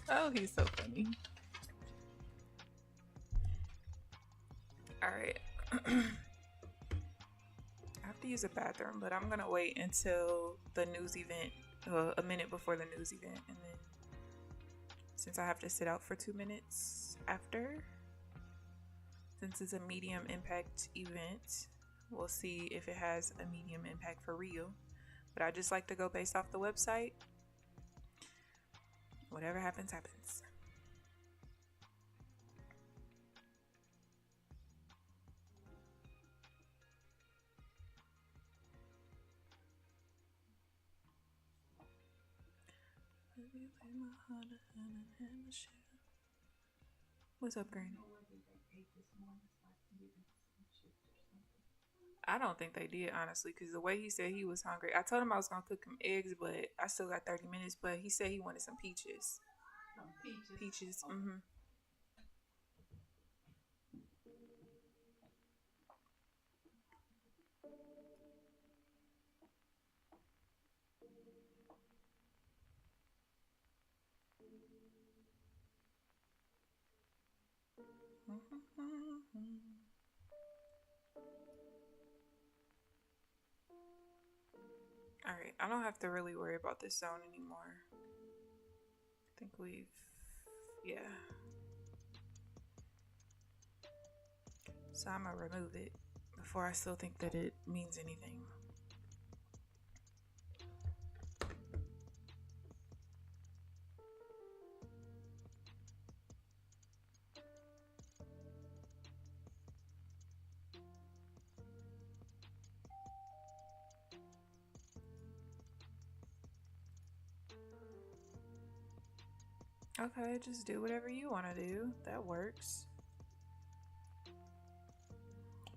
A: Oh, he's so funny. Alright. I have to use a bathroom, but I'm gonna wait until the news event, a minute before the news event, and then since I have to sit out for 2 minutes after, since it's a medium impact event, we'll see if it has a medium impact for real. But I just like to go based off the website. Whatever happens, happens. What's up, Granny? I don't think they did, honestly, because the way he said he was hungry, I told him I was going to cook him eggs, but I still got 30 minutes, but he said he wanted some peaches. Peaches. Mm-hmm. Alright, I don't have to really worry about this zone anymore. I think we've, yeah. So I'm gonna remove it before I still think that it means anything. Okay, just do whatever you want to do. That works.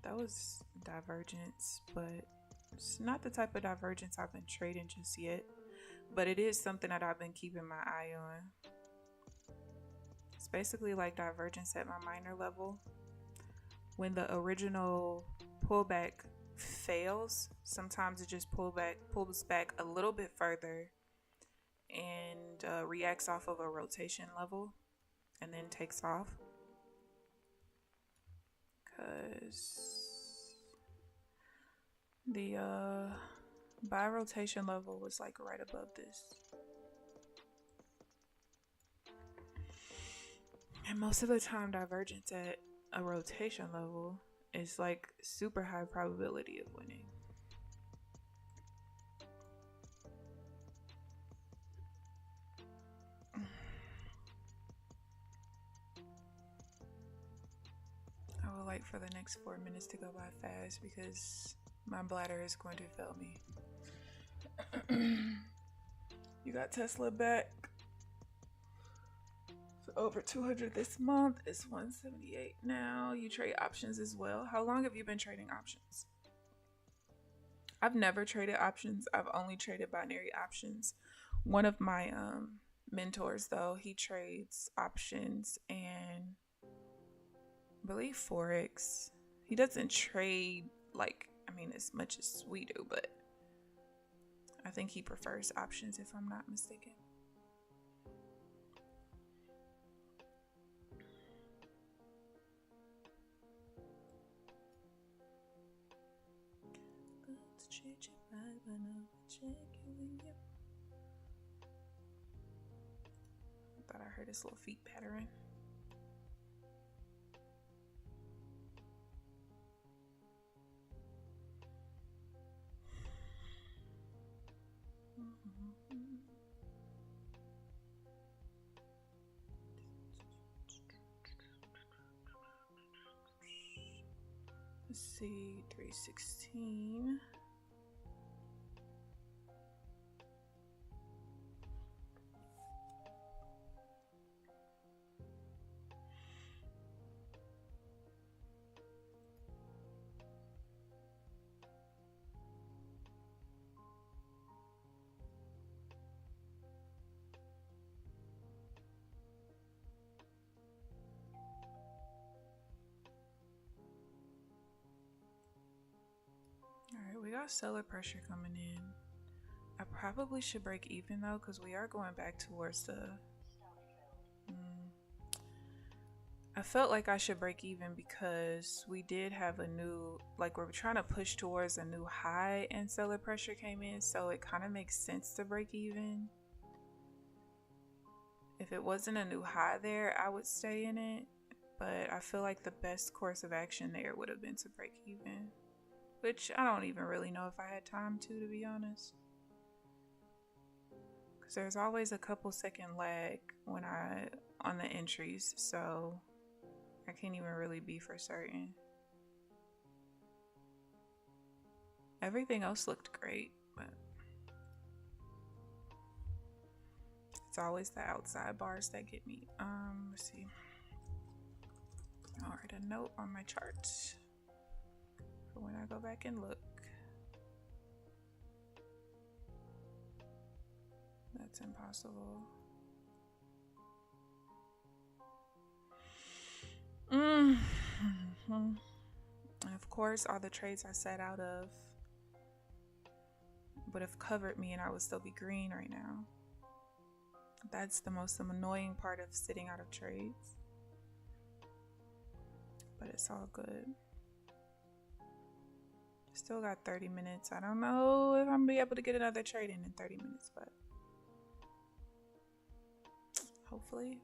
A: That was divergence, but it's not the type of divergence I've been trading just yet. But it is something that I've been keeping my eye on. It's basically like divergence at my minor level. When the original pullback fails, sometimes it just pulls back a little bit further and reacts off of a rotation level and then takes off. Because the buy rotation level was like right above this. And most of the time, divergence at a rotation level is like super high probability of winning. I would like for the next 4 minutes to go by fast because my bladder is going to fail me. You got Tesla back. So over 200 this month. It's 178 now. You trade options as well. How long have you been trading options? I've never traded options. I've only traded binary options. One of my mentors, though, he trades options and I believe Forex. He doesn't trade like, I mean, as much as we do, but I think he prefers options if I'm not mistaken. Let's change your vibe and I'll check you in you. I thought I heard his little feet pattering. Let's see, 316. Alright, we got seller pressure coming in. I probably should break even though, because we are going back towards the... I felt like I should break even because we did have a new... Like, we're trying to push towards a new high and seller pressure came in, so it kind of makes sense to break even. If it wasn't a new high there, I would stay in it. But I feel like the best course of action there would have been to break even. Which I don't even really know if I had time to be honest. Because there's always a couple second lag when on the entries, so I can't even really be for certain. Everything else looked great, but it's always the outside bars that get me. Let's see. I'll write a note on my chart for when I go back and look. That's impossible. And of course, all the trades I sat out of would have covered me and I would still be green right now. That's the most annoying part of sitting out of trades. but it's all good. Still got 30 minutes. I don't know if I'm gonna be able to get another trade in 30 minutes, but hopefully.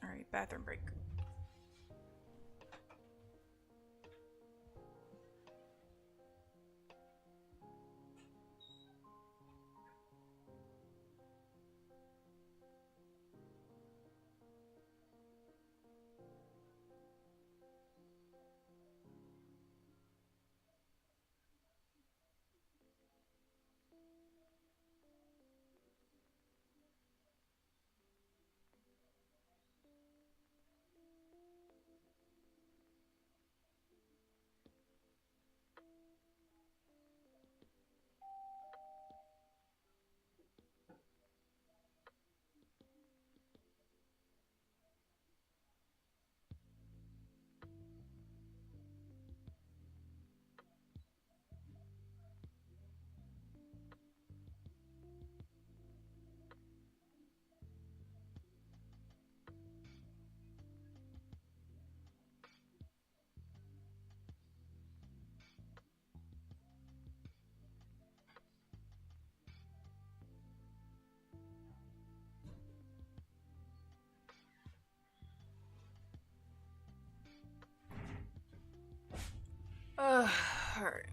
A: All right, bathroom break. All right.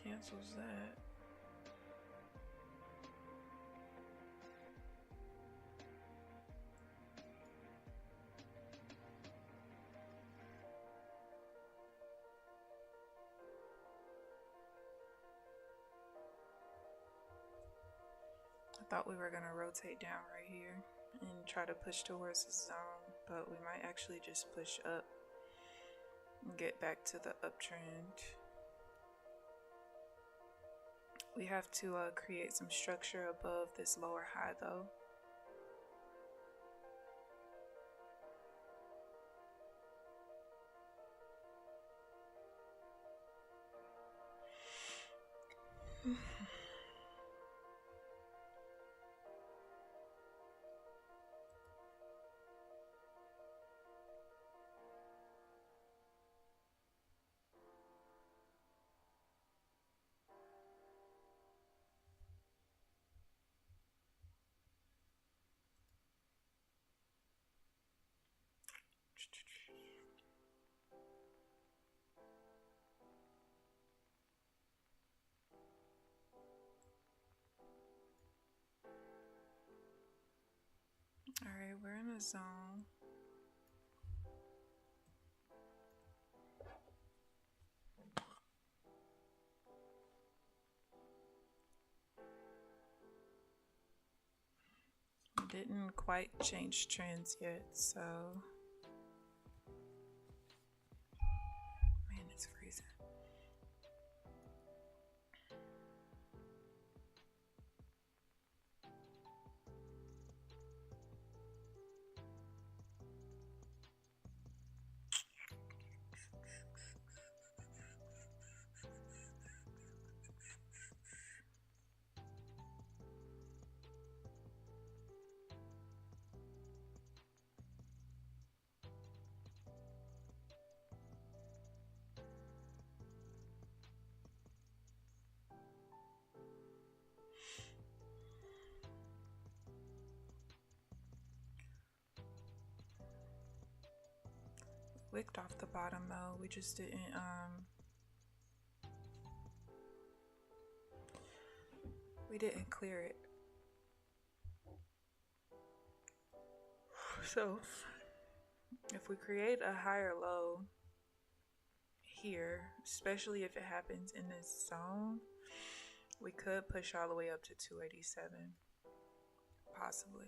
A: cancels that. I thought we were going to rotate down right here and try to push towards the zone, but we might actually just push up and get back to the uptrend. We have to create some structure above this lower high though. All right, we're in a zone. Didn't quite change trends yet, so man, it's freezing. Wicked off the bottom though, we just didn't we didn't clear it. So if we create a higher low here, especially if it happens in this zone, we could push all the way up to 287 possibly.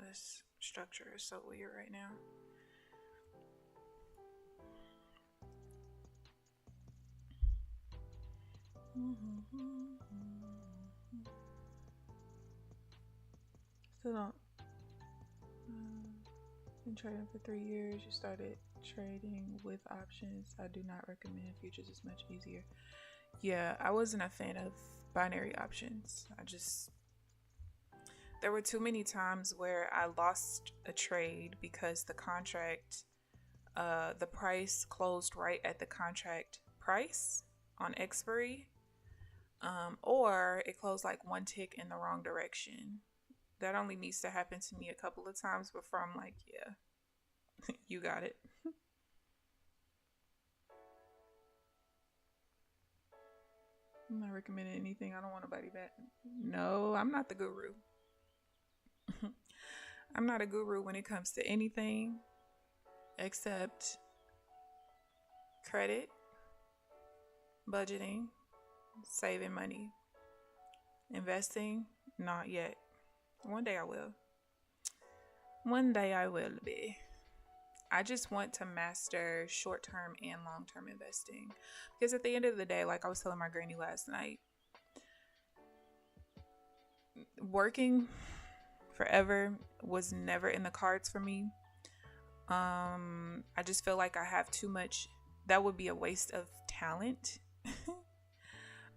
A: This structure is so weird right now. Still don't. Been trading for 3 years. You started trading with options. I do not recommend futures. It's much easier. Yeah, I wasn't a fan of binary options. There were too many times where I lost a trade because the contract, the price closed right at the contract price on expiry, or it closed like one tick in the wrong direction. That only needs to happen to me a couple of times before I'm like, yeah, you got it. I'm not recommending anything. I don't want nobody back. No, I'm not the guru. I'm not a guru when it comes to anything except credit, budgeting, saving money, investing. Not yet. One day I will. One day I will be. I just want to master short-term and long-term investing, because at the end of the day, like I was telling my granny last night, working forever was never in the cards for me. I just feel like I have too much. That would be a waste of talent.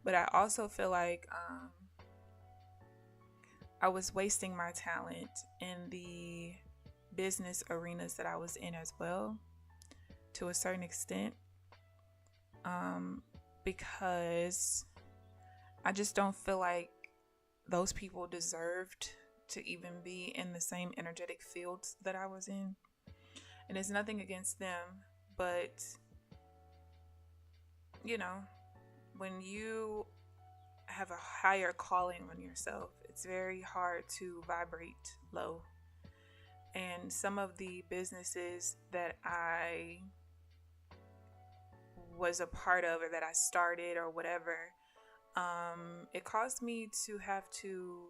A: But I also feel like I was wasting my talent in the business arenas that I was in as well, to a certain extent. because I just don't feel like those people deserved to even be in the same energetic fields that I was in. And it's nothing against them, but you know, when you have a higher calling on yourself, it's very hard to vibrate low. And some of the businesses that I was a part of, or that I started, or whatever, it caused me to have to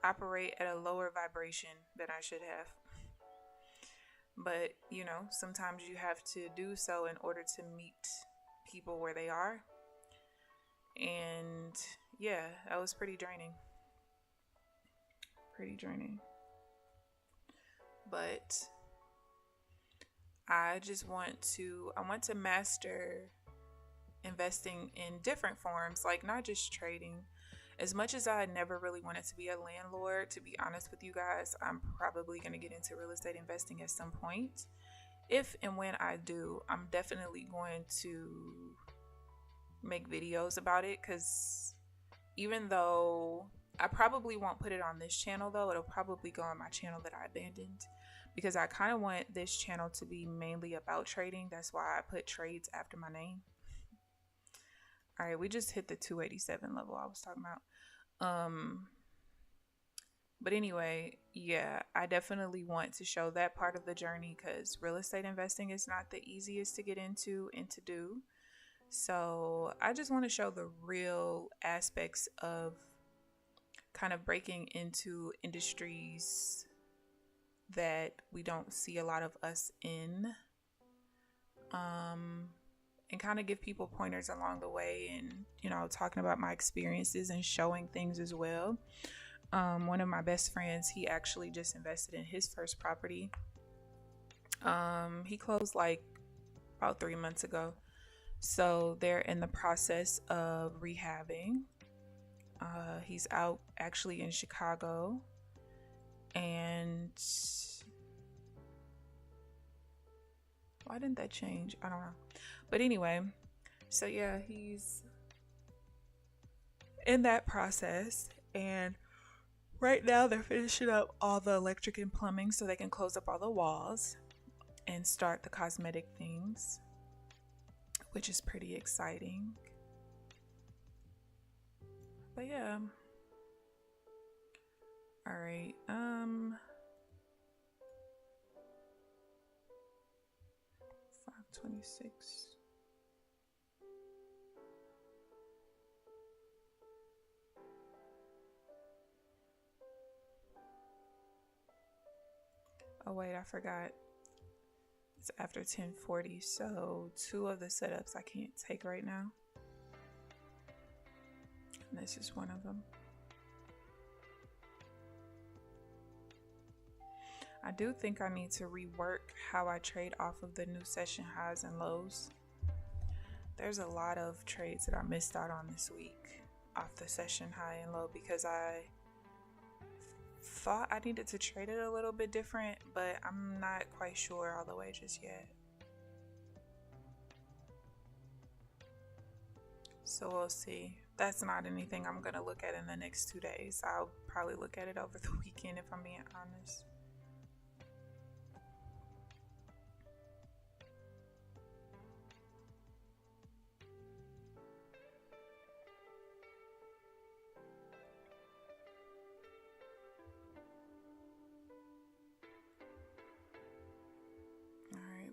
A: operate at a lower vibration than I should have. But, you know, sometimes you have to do so in order to meet people where they are. And yeah, that was pretty draining. But I want to master investing in different forms, like not just trading. As much as I never really wanted to be a landlord, to be honest with you guys, I'm probably going to get into real estate investing at some point. If and when I do, I'm definitely going to make videos about it, because even though I probably won't put it on this channel, though, it'll probably go on my channel that I abandoned, because I kind of want this channel to be mainly about trading. That's why I put trades after my name. All right, we just hit the 287 level I was talking about. But anyway, yeah, I definitely want to show that part of the journey, because real estate investing is not the easiest to get into and to do. So I just want to show the real aspects of kind of breaking into industries that we don't see a lot of us in. And kind of give people pointers along the way, and, you know, talking about my experiences and showing things as well. One of my best friends, he actually just invested in his first property. He closed like about 3 months ago. So they're in the process of rehabbing. He's out actually in Chicago. And why didn't that change? I don't know. But anyway, so yeah, he's in that process. And right now they're finishing up all the electric and plumbing so they can close up all the walls and start the cosmetic things, which is pretty exciting. But yeah. All right. 526. Oh wait, I forgot. It's after 10:40, so 2 of the setups I can't take right now. And this is one of them. I do think I need to rework how I trade off of the new session highs and lows. There's a lot of trades that I missed out on this week off the session high and low, because I thought I needed to trade it a little bit different, but I'm not quite sure all the way just yet. So we'll see. That's not anything I'm gonna look at in the next 2 days. I'll probably look at it over the weekend, if I'm being honest.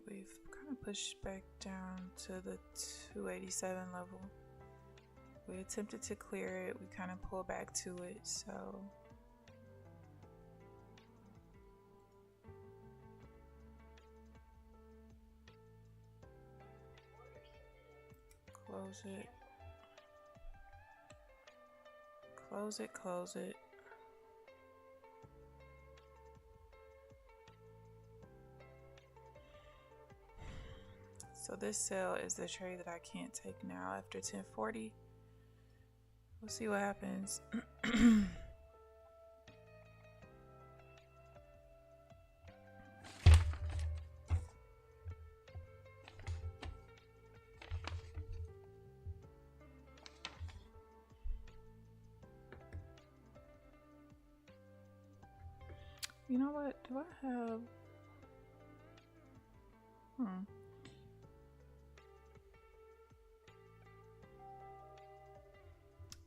A: We've kind of pushed back down to the 287 level. We attempted to clear it, we kind of pulled back to it, so close it, close it, close it. So this sale is the trade that I can't take now after 10:40. We'll see what happens. You know what? Do I have...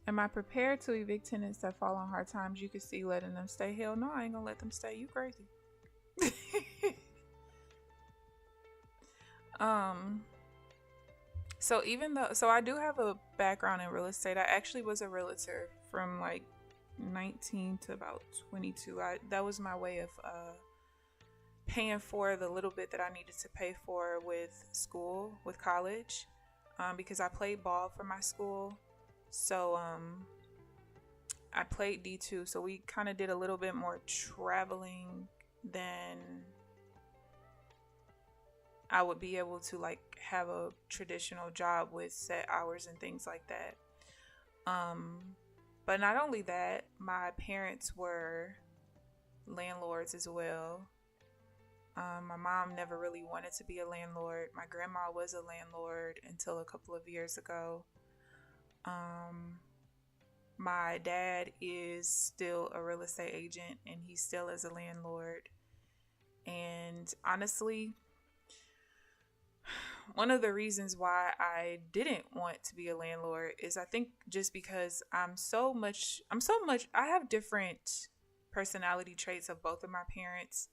A: Am I prepared to evict tenants that fall on hard times? You can see letting them stay. Hell no, I ain't gonna let them stay. You crazy. So even though, so I do have a background in real estate. I actually was a realtor from like 19 to about 22. That was my way of paying for the little bit that I needed to pay for with school, with college, because I played ball for my school. So I played D2, so we kind of did a little bit more traveling than I would be able to like have a traditional job with set hours and things like that. But not only that, my parents were landlords as well. My mom never really wanted to be a landlord. My grandma was a landlord until a couple of years ago. My dad is still a real estate agent and he still is a landlord. And honestly, one of the reasons why I didn't want to be a landlord is I think just because I have different personality traits of both of my parents.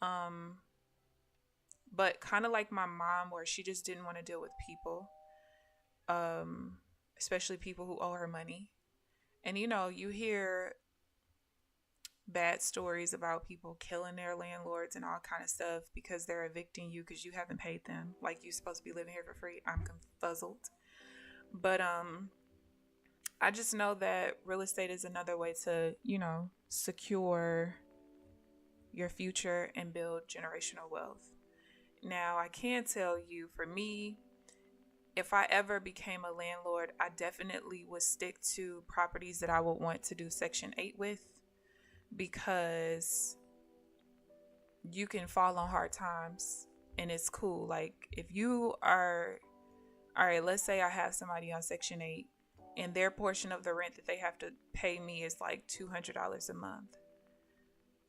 A: But kind of like my mom, where she just didn't want to deal with people, especially people who owe her money. And you hear bad stories about people killing their landlords and all kind of stuff because they're evicting you because you haven't paid them. Like, you're supposed to be living here for free. I'm confuzzled. But I just know that real estate is another way to, secure your future and build generational wealth. Now, I can tell you, for me, if I ever became a landlord, I definitely would stick to properties that I would want to do Section 8 with, because you can fall on hard times and it's cool. Like, if you are, all right, let's say I have somebody on Section 8 and their portion of the rent that they have to pay me is like $200 a month.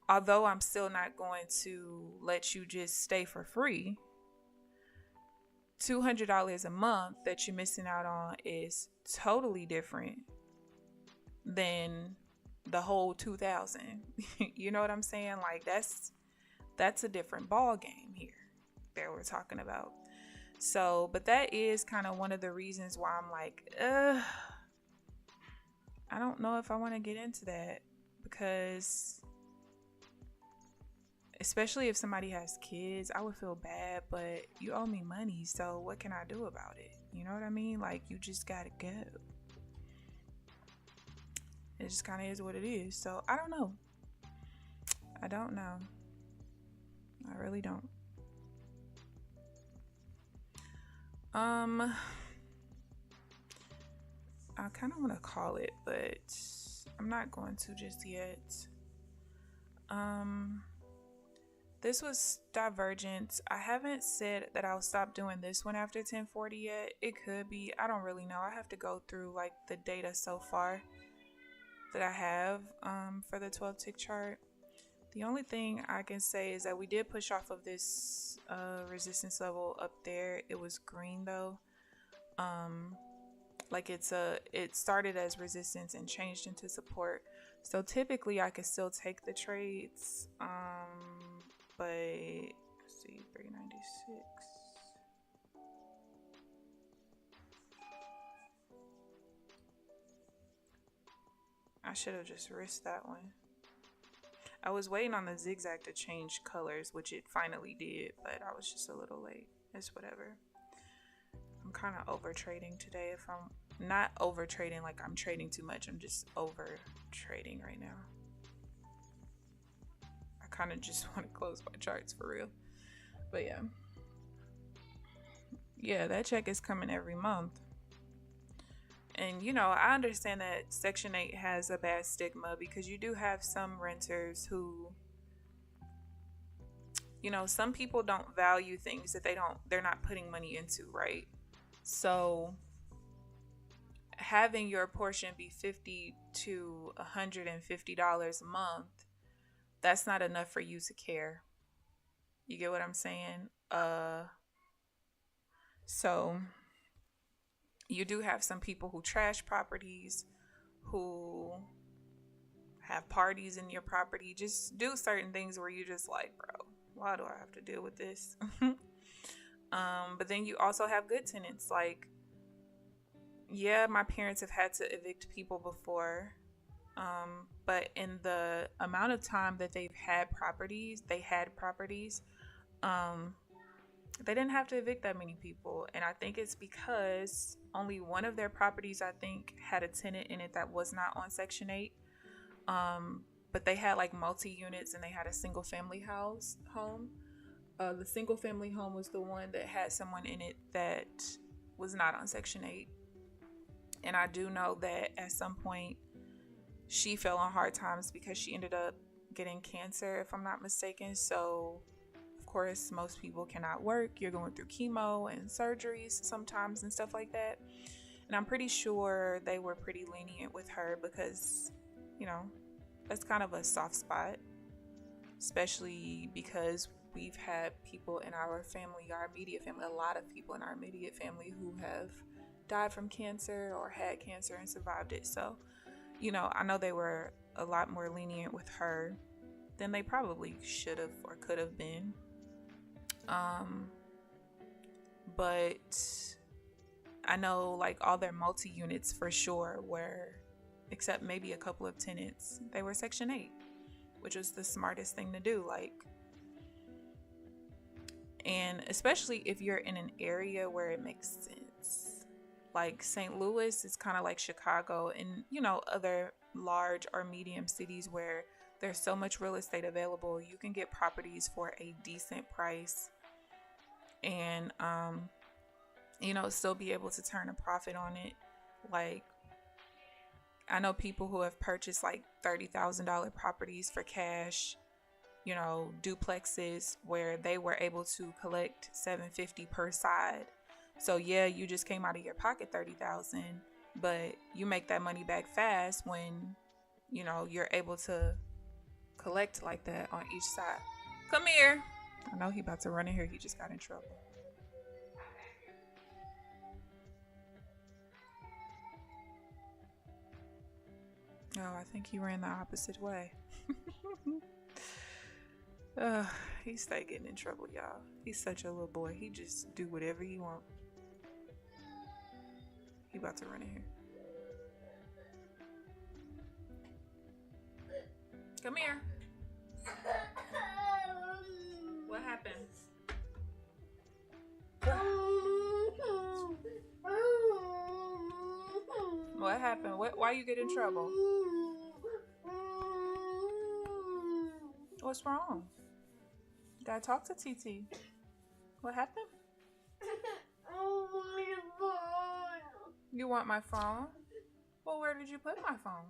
A: Although I'm still not going to let you just stay for free, $200 a month that you're missing out on is totally different than the whole 2,000. You know what I'm saying? Like, that's a different ball game here that we're talking about. So, but that is kind of one of the reasons why I'm like, I don't know if I want to get into that, because especially if somebody has kids, I would feel bad, but you owe me money, so what can I do about it? You know what I mean? Like, you just gotta go. It just kind of is what it is. So I don't know. I really don't. I kind of want to call it, but I'm not going to just yet. This was Divergent. I haven't said that I'll stop doing this one after 1040 yet. It could be. I don't really know. I have to go through like the data so far that I have for the 12 tick chart. The only thing I can say is that we did push off of this resistance level up there. It was green though. Like it started as resistance and changed into support. So typically I could still take the trades. But let's see, 396. I should have just risked that one. I was waiting on the zigzag to change colors, which it finally did, but I was just a little late. It's whatever. I'm kind of over trading today. If I'm not over trading like I'm trading too much, I'm just over trading right now. I kind of just want to close my charts for real. But yeah, that check is coming every month. And I understand that Section 8 has a bad stigma because you do have some renters who, some people don't value things that they're not putting money into, right? So having your portion be $50 to $150 a month that's not enough for you to care. You get what I'm saying? So you do have some people who trash properties, who have parties in your property, just do certain things where you just like, bro, why do I have to deal with this? But then you also have good tenants. Like, yeah, my parents have had to evict people before. But in the amount of time that they had properties, they didn't have to evict that many people. And I think it's because only one of their properties, I think, had a tenant in it that was not on Section 8. But they had like multi-units and they had a single family home. The single family home was the one that had someone in it that was not on Section 8. And I do know that at some point she fell on hard times because she ended up getting cancer, if I'm not mistaken. So, of course, most people cannot work. You're going through chemo and surgeries sometimes and stuff like that. And I'm pretty sure they were pretty lenient with her because, you know, that's kind of a soft spot, especially because we've had people in our family, our immediate family, a lot of people in our immediate family who have died from cancer or had cancer and survived it. So, you know, I know they were a lot more lenient with her than they probably should have or could have been. But I know like all their multi-units for sure were, except maybe a couple of tenants, they were Section 8, which was the smartest thing to do. Like, and especially if you're in an area where it makes sense. Like St. Louis is kind of like Chicago and, you know, other large or medium cities where there's so much real estate available. You can get properties for a decent price and, you know, still be able to turn a profit on it. Like, I know people who have purchased like $30,000 properties for cash, you know, duplexes where they were able to collect $750 per side. So yeah, you just came out of your pocket $30,000, but you make that money back fast when, you know, you're able to collect like that on each side. Come here. I know he about to run in here. He just got in trouble. Oh, I think he ran the opposite way. He stay getting in trouble, y'all. He's such a little boy. He just do whatever he want. He about to run in here. Come here. What happened? What happened? Why you get in trouble? What's wrong? You gotta talk to TT. What happened? You want my phone? Well, where did you put my phone?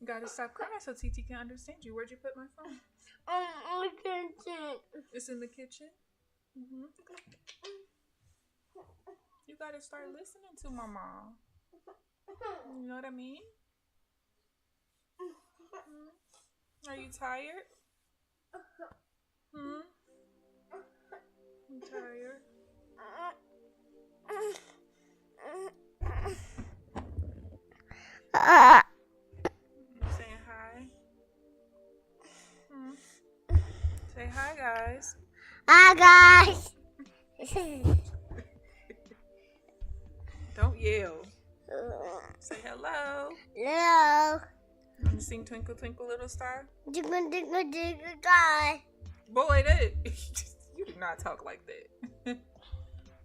A: You gotta stop crying so TT can understand you. Where'd you put my phone? It's in the kitchen? Mm-hmm. You gotta start listening to my mom. You know what I mean? Are you tired? I'm tired. You saying hi? Say hi, guys.
B: Hi, guys.
A: Don't yell. Say hello.
B: Hello.
A: You want to sing Twinkle Twinkle Little Star?
B: Jingle, jingle, jingle, guy.
A: Boy, you do not talk like that.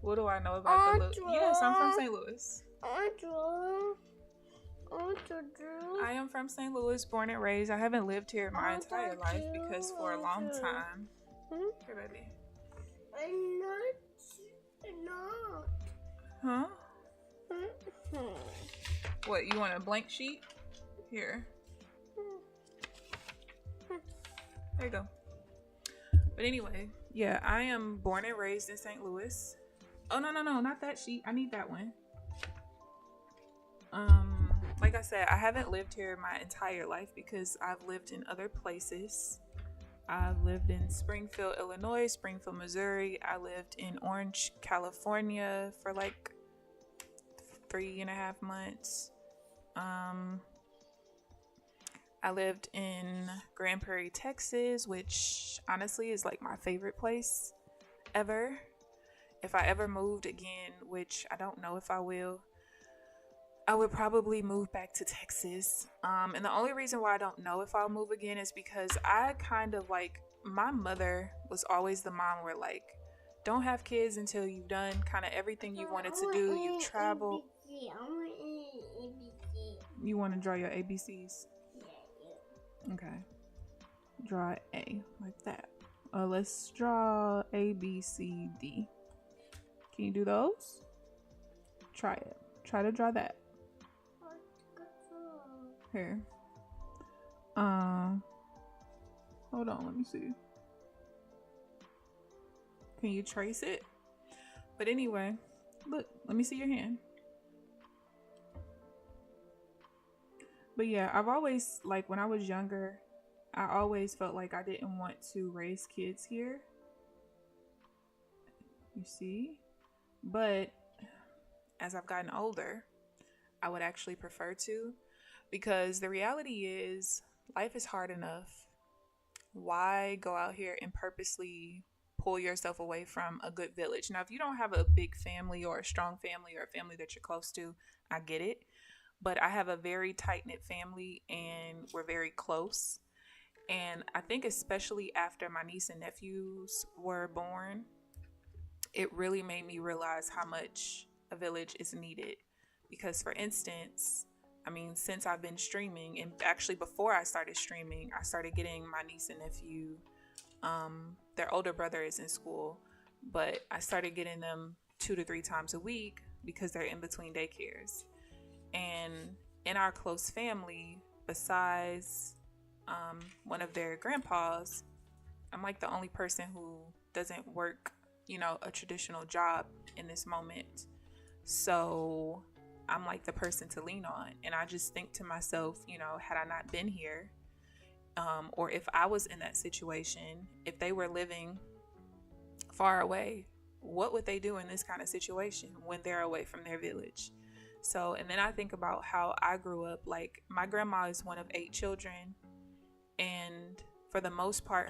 A: What do I know about the little? Yes, I'm from St. Louis. I am from St. Louis, born and raised. I haven't lived here my entire life because for a long time. Here, baby.
B: I'm not.
A: Huh? What, you want a blank sheet? Here. There you go. But anyway, yeah, I am born and raised in St. Louis. Oh, no, not that sheet. I need that one. like I said, I haven't lived here my entire life because I've lived in other places. I've lived in Springfield, Illinois, Springfield, Missouri. I lived in Orange, California for like 3.5 months. I lived in Grand Prairie, Texas, which honestly is like my favorite place ever. If I ever moved again, which I don't know if I will, I would probably move back to Texas. And the only reason why I don't know if I'll move again is because I kind of like, my mother was always the mom where like, don't have kids until you've done kind of everything you wanted to do. You've traveled. You want to draw your ABCs? Okay. Draw A like that. Let's draw A, B, C, D. Can you do those? Try it. Try to draw that. Here. Hold on, let me see. Can you trace it? But anyway, look, let me see your hand. But yeah, I've always, like when I was younger, I always felt like I didn't want to raise kids here. You see? But as I've gotten older, I would actually prefer to, because the reality is life is hard enough. Why go out here and purposely pull yourself away from a good village? Now, if you don't have a big family or a strong family or a family that you're close to, I get it. But I have a very tight-knit family and we're very close. And I think especially after my niece and nephews were born, it really made me realize how much a village is needed. Because for instance, I mean, since I've been streaming, and actually before I started streaming, I started getting my niece and nephew, their older brother is in school, but I started getting them 2 to 3 times a week because they're in between daycares. And in our close family, besides one of their grandpas, I'm like the only person who doesn't work, a traditional job in this moment. So I'm like the person to lean on. And I just think to myself, had I not been here, or if I was in that situation, if they were living far away, what would they do in this kind of situation when they're away from their village? So, and then I think about how I grew up. Like, my grandma is one of 8 children, and for the most part,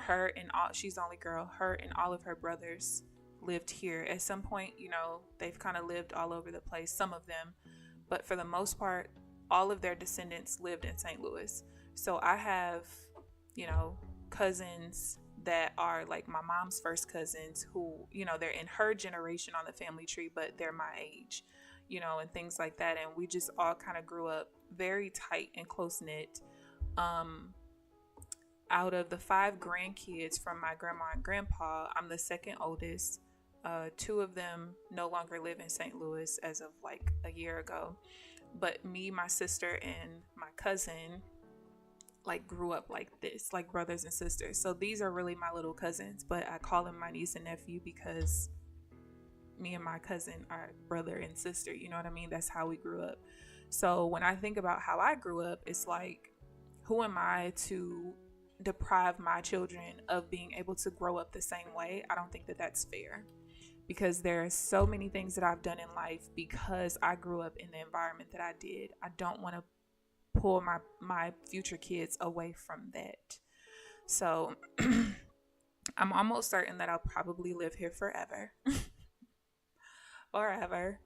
A: she's the only girl, her and all of her brothers lived here. At some point, they've kind of lived all over the place, some of them, but for the most part, all of their descendants lived in St. Louis. So I have, cousins that are like my mom's first cousins who, they're in her generation on the family tree, but they're my age, and things like that. And we just all kind of grew up very tight and close knit. Out of the 5 grandkids from my grandma and grandpa, I'm the second oldest. 2 of them no longer live in St. Louis as of like a year ago. But me, my sister, and my cousin like grew up like this, like brothers and sisters. So these are really my little cousins, but I call them my niece and nephew because me and my cousin are brother and sister. You know what I mean? That's how we grew up. So when I think about how I grew up, it's like, who am I to deprive my children of being able to grow up the same way? I don't think that that's fair, because there are so many things that I've done in life because I grew up in the environment that I did. I don't want to pull my future kids away from that. So I'm almost certain that I'll probably live here forever or ever,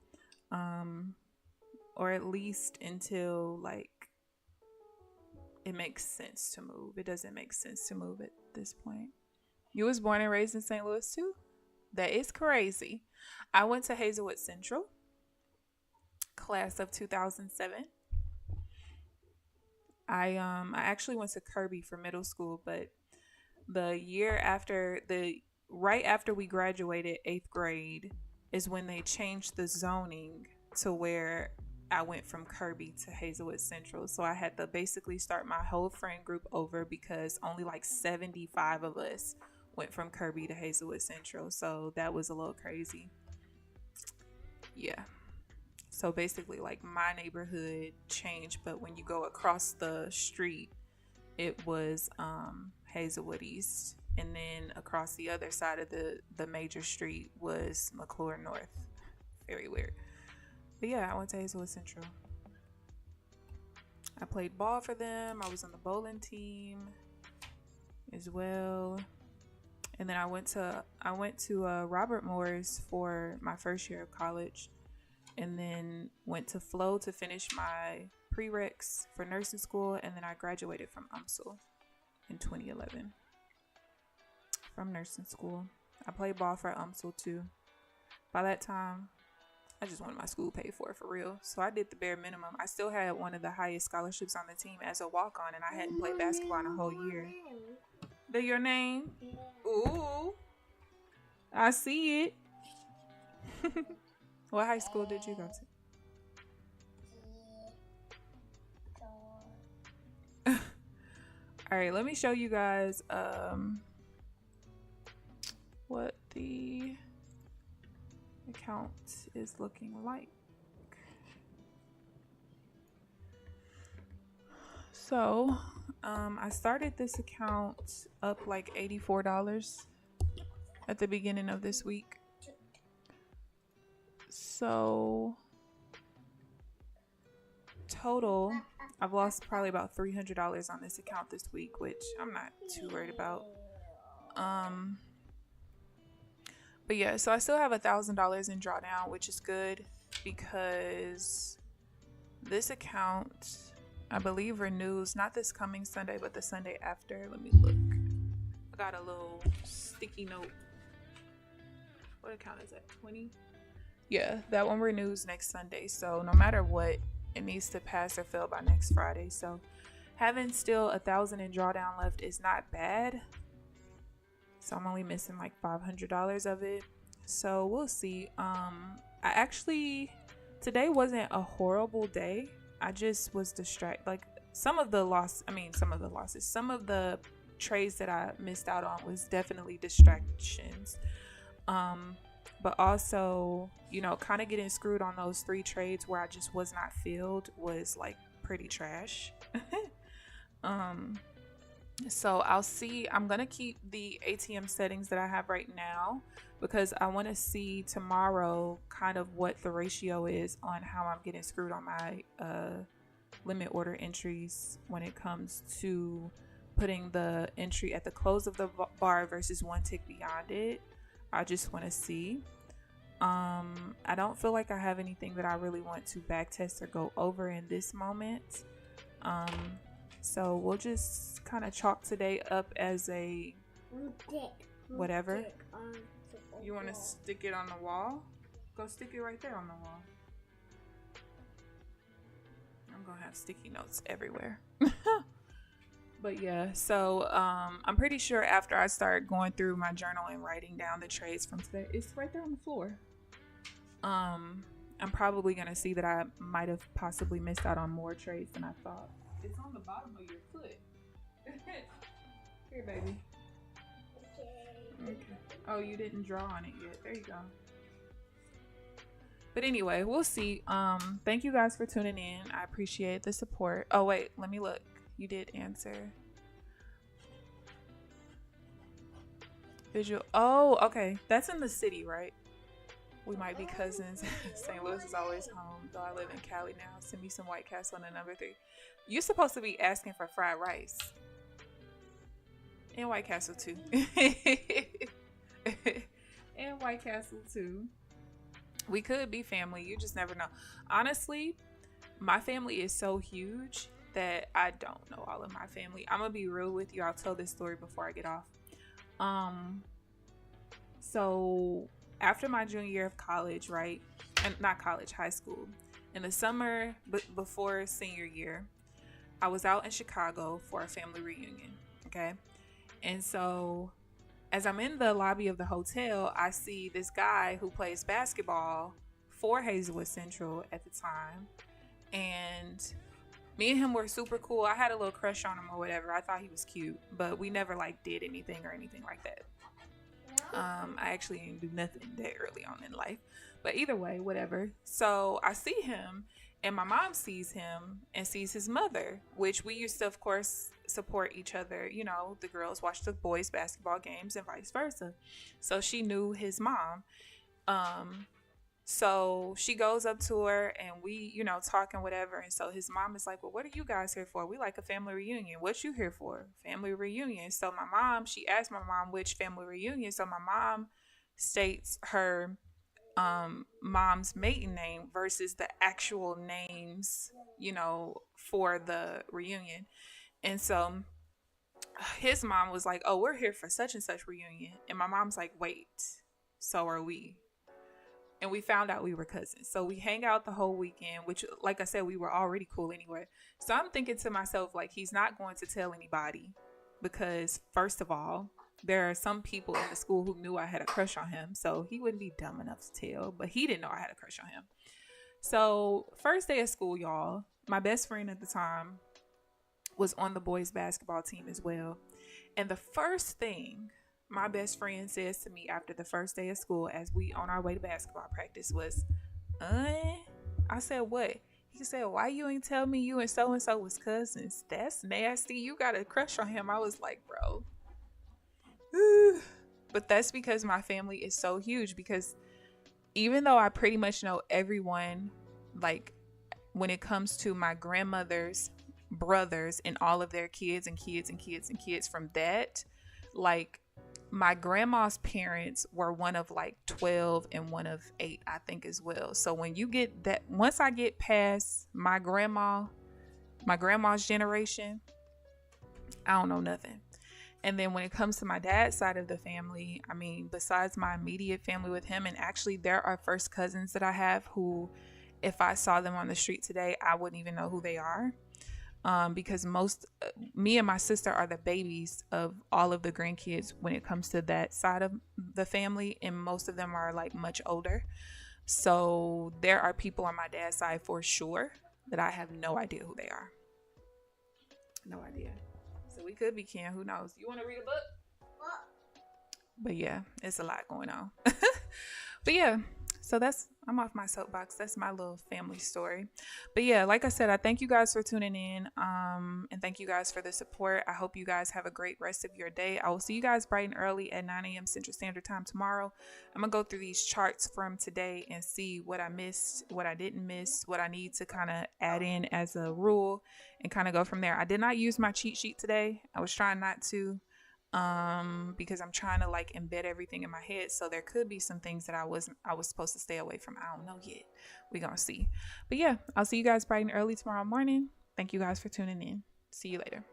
A: or at least until like it makes sense to move. It doesn't make sense to move at this point. You was born and raised in St. Louis too? That is crazy. I went to Hazelwood Central, class of 2007. I actually went to Kirby for middle school, but right after we graduated 8th grade is when they changed the zoning to where I went from Kirby to Hazelwood Central. So I had to basically start my whole friend group over because only like 75 of us went from Kirby to Hazelwood Central. So that was a little crazy. Yeah. So basically, like my neighborhood changed, but when you go across the street, it was Hazelwood East, and then across the other side of the major street was McClure North. Very weird. But yeah, I went to Hazelwood Central. I played ball for them. I was on the bowling team as well. And then I went to Robert Morris for my first year of college, and then went to Flow to finish my prereqs for nursing school, and then I graduated from UMSL in 2011 from nursing school. I played ball for UMSL too. By that time, I just wanted my school paid for real. So I did the bare minimum. I still had one of the highest scholarships on the team as a walk-on, and I hadn't played basketball in a whole year. Your name? Ooh, I see it. What high school did you go to? All right, let me show you guys what the account is looking like. So I started this account up like $84 at the beginning of this week. So total, I've lost probably about $300 on this account this week, which I'm not too worried about. But yeah, so I still have $1,000 in drawdown, which is good because this account, I believe, renews not this coming Sunday, but the Sunday after. Let me look. I got a little sticky note. What account is that? 20? Yeah, that one renews next Sunday. So no matter what, it needs to pass or fail by next Friday. So having still $1,000 in drawdown left is not bad. So I'm only missing like $500 of it. So we'll see. Today wasn't a horrible day. I just was distracted. Like some of the trades that I missed out on was definitely distractions. But also, kind of getting screwed on those 3 trades where I just was not filled was like pretty trash. So I'll see. I'm going to keep the ATM settings that I have right now because I want to see tomorrow kind of what the ratio is on how I'm getting screwed on my limit order entries when it comes to putting the entry at the close of the bar versus 1 tick beyond it. I just want to see. I don't feel like I have anything that I really want to backtest or go over in this moment. So we'll just kind of chalk today up as a whatever. You want to stick it on the wall? Go stick it right there on the wall. I'm going to have sticky notes everywhere. But yeah, so I'm pretty sure after I start going through my journal and writing down the trades from today, it's right there on the floor. I'm probably going to see that I might have possibly missed out on more trades than I thought. It's on the bottom of your foot. Here, baby. Okay. Oh, you didn't draw on it yet. There you go. But anyway, we'll see. Thank you guys for tuning in. I appreciate the support. Oh, wait. Let me look. You did answer. Visual. Oh, okay. That's in the city, right? We might be cousins. St. Louis is always home. Though I live in Cali now. Send me some White Castle on the number 3. You're supposed to be asking for fried rice. And White Castle too. And White Castle too. We could be family. You just never know. Honestly, my family is so huge that I don't know all of my family. I'm gonna be real with you. I'll tell this story before I get off. So after my junior year of college, right? And not college, high school. In the summer before senior year, I was out in Chicago for a family reunion. Okay. And so as I'm in the lobby of the hotel, I see this guy who plays basketball for Hazelwood Central at the time. And me and him were super cool. I had a little crush on him or whatever. I thought he was cute, but we never like did anything or anything like that. I actually didn't do nothing that early on in life. But either way, whatever. So I see him, and my mom sees him and sees his mother, which we used to, of course, support each other. You know, the girls watch the boys' basketball games and vice versa. So she knew his mom. So she goes up to her and we, you know, talking whatever. And so his mom is like, well, what are you guys here for? We like a family reunion. What you here for? Family reunion. So my mom, she asked my mom which family reunion. So my mom states her mom's maiden name versus the actual names, you know, for the reunion. And so his mom was like, oh, we're here for such and such reunion. And my mom's like, wait, so are we. And we found out we were cousins. So we hang out the whole weekend, which, like I said, we were already cool anyway. So I'm thinking to myself, like, he's not going to tell anybody because, first of all, there are some people in the school who knew I had a crush on him. So he wouldn't be dumb enough to tell, but he didn't know I had a crush on him. So first day of school, y'all, my best friend at the time was on the boys basketball team as well. And the first thing my best friend says to me after the first day of school as we on our way to basketball practice was, I said, what? He said, why you ain't tell me you and so was cousins? That's nasty. You got a crush on him. I was like, bro. But that's because my family is so huge, because even though I pretty much know everyone, like when it comes to my grandmother's brothers and all of their kids and kids and kids and kids from that, like my grandma's parents were one of like 12 and one of 8, I think, as well. So when you get that, once I get past my grandma's generation, I don't know nothing. And then when it comes to my dad's side of the family, I mean, besides my immediate family with him, and actually there are first cousins that I have who, if I saw them on the street today, I wouldn't even know who they are. Because me and my sister are the babies of all of the grandkids when it comes to that side of the family, and most of them are like much older. So there are people on my dad's side for sure that I have no idea who they are. No idea. So we could be kin, who knows? You want to read a book? But yeah, it's a lot going on. But yeah, so I'm off my soapbox. That's my little family story. But yeah, like I said, I thank you guys for tuning in. And thank you guys for the support. I hope you guys have a great rest of your day. I will see you guys bright and early at 9 a.m. Central Standard Time tomorrow. I'm going to go through these charts from today and see what I missed, what I didn't miss, what I need to kind of add in as a rule and kind of go from there. I did not use my cheat sheet today. I was trying not to. Because I'm trying to like embed everything in my head. So there could be some things that I was supposed to stay away from. I don't know yet. We're going to see. But yeah, I'll see you guys bright and early tomorrow morning. Thank you guys for tuning in. See you later.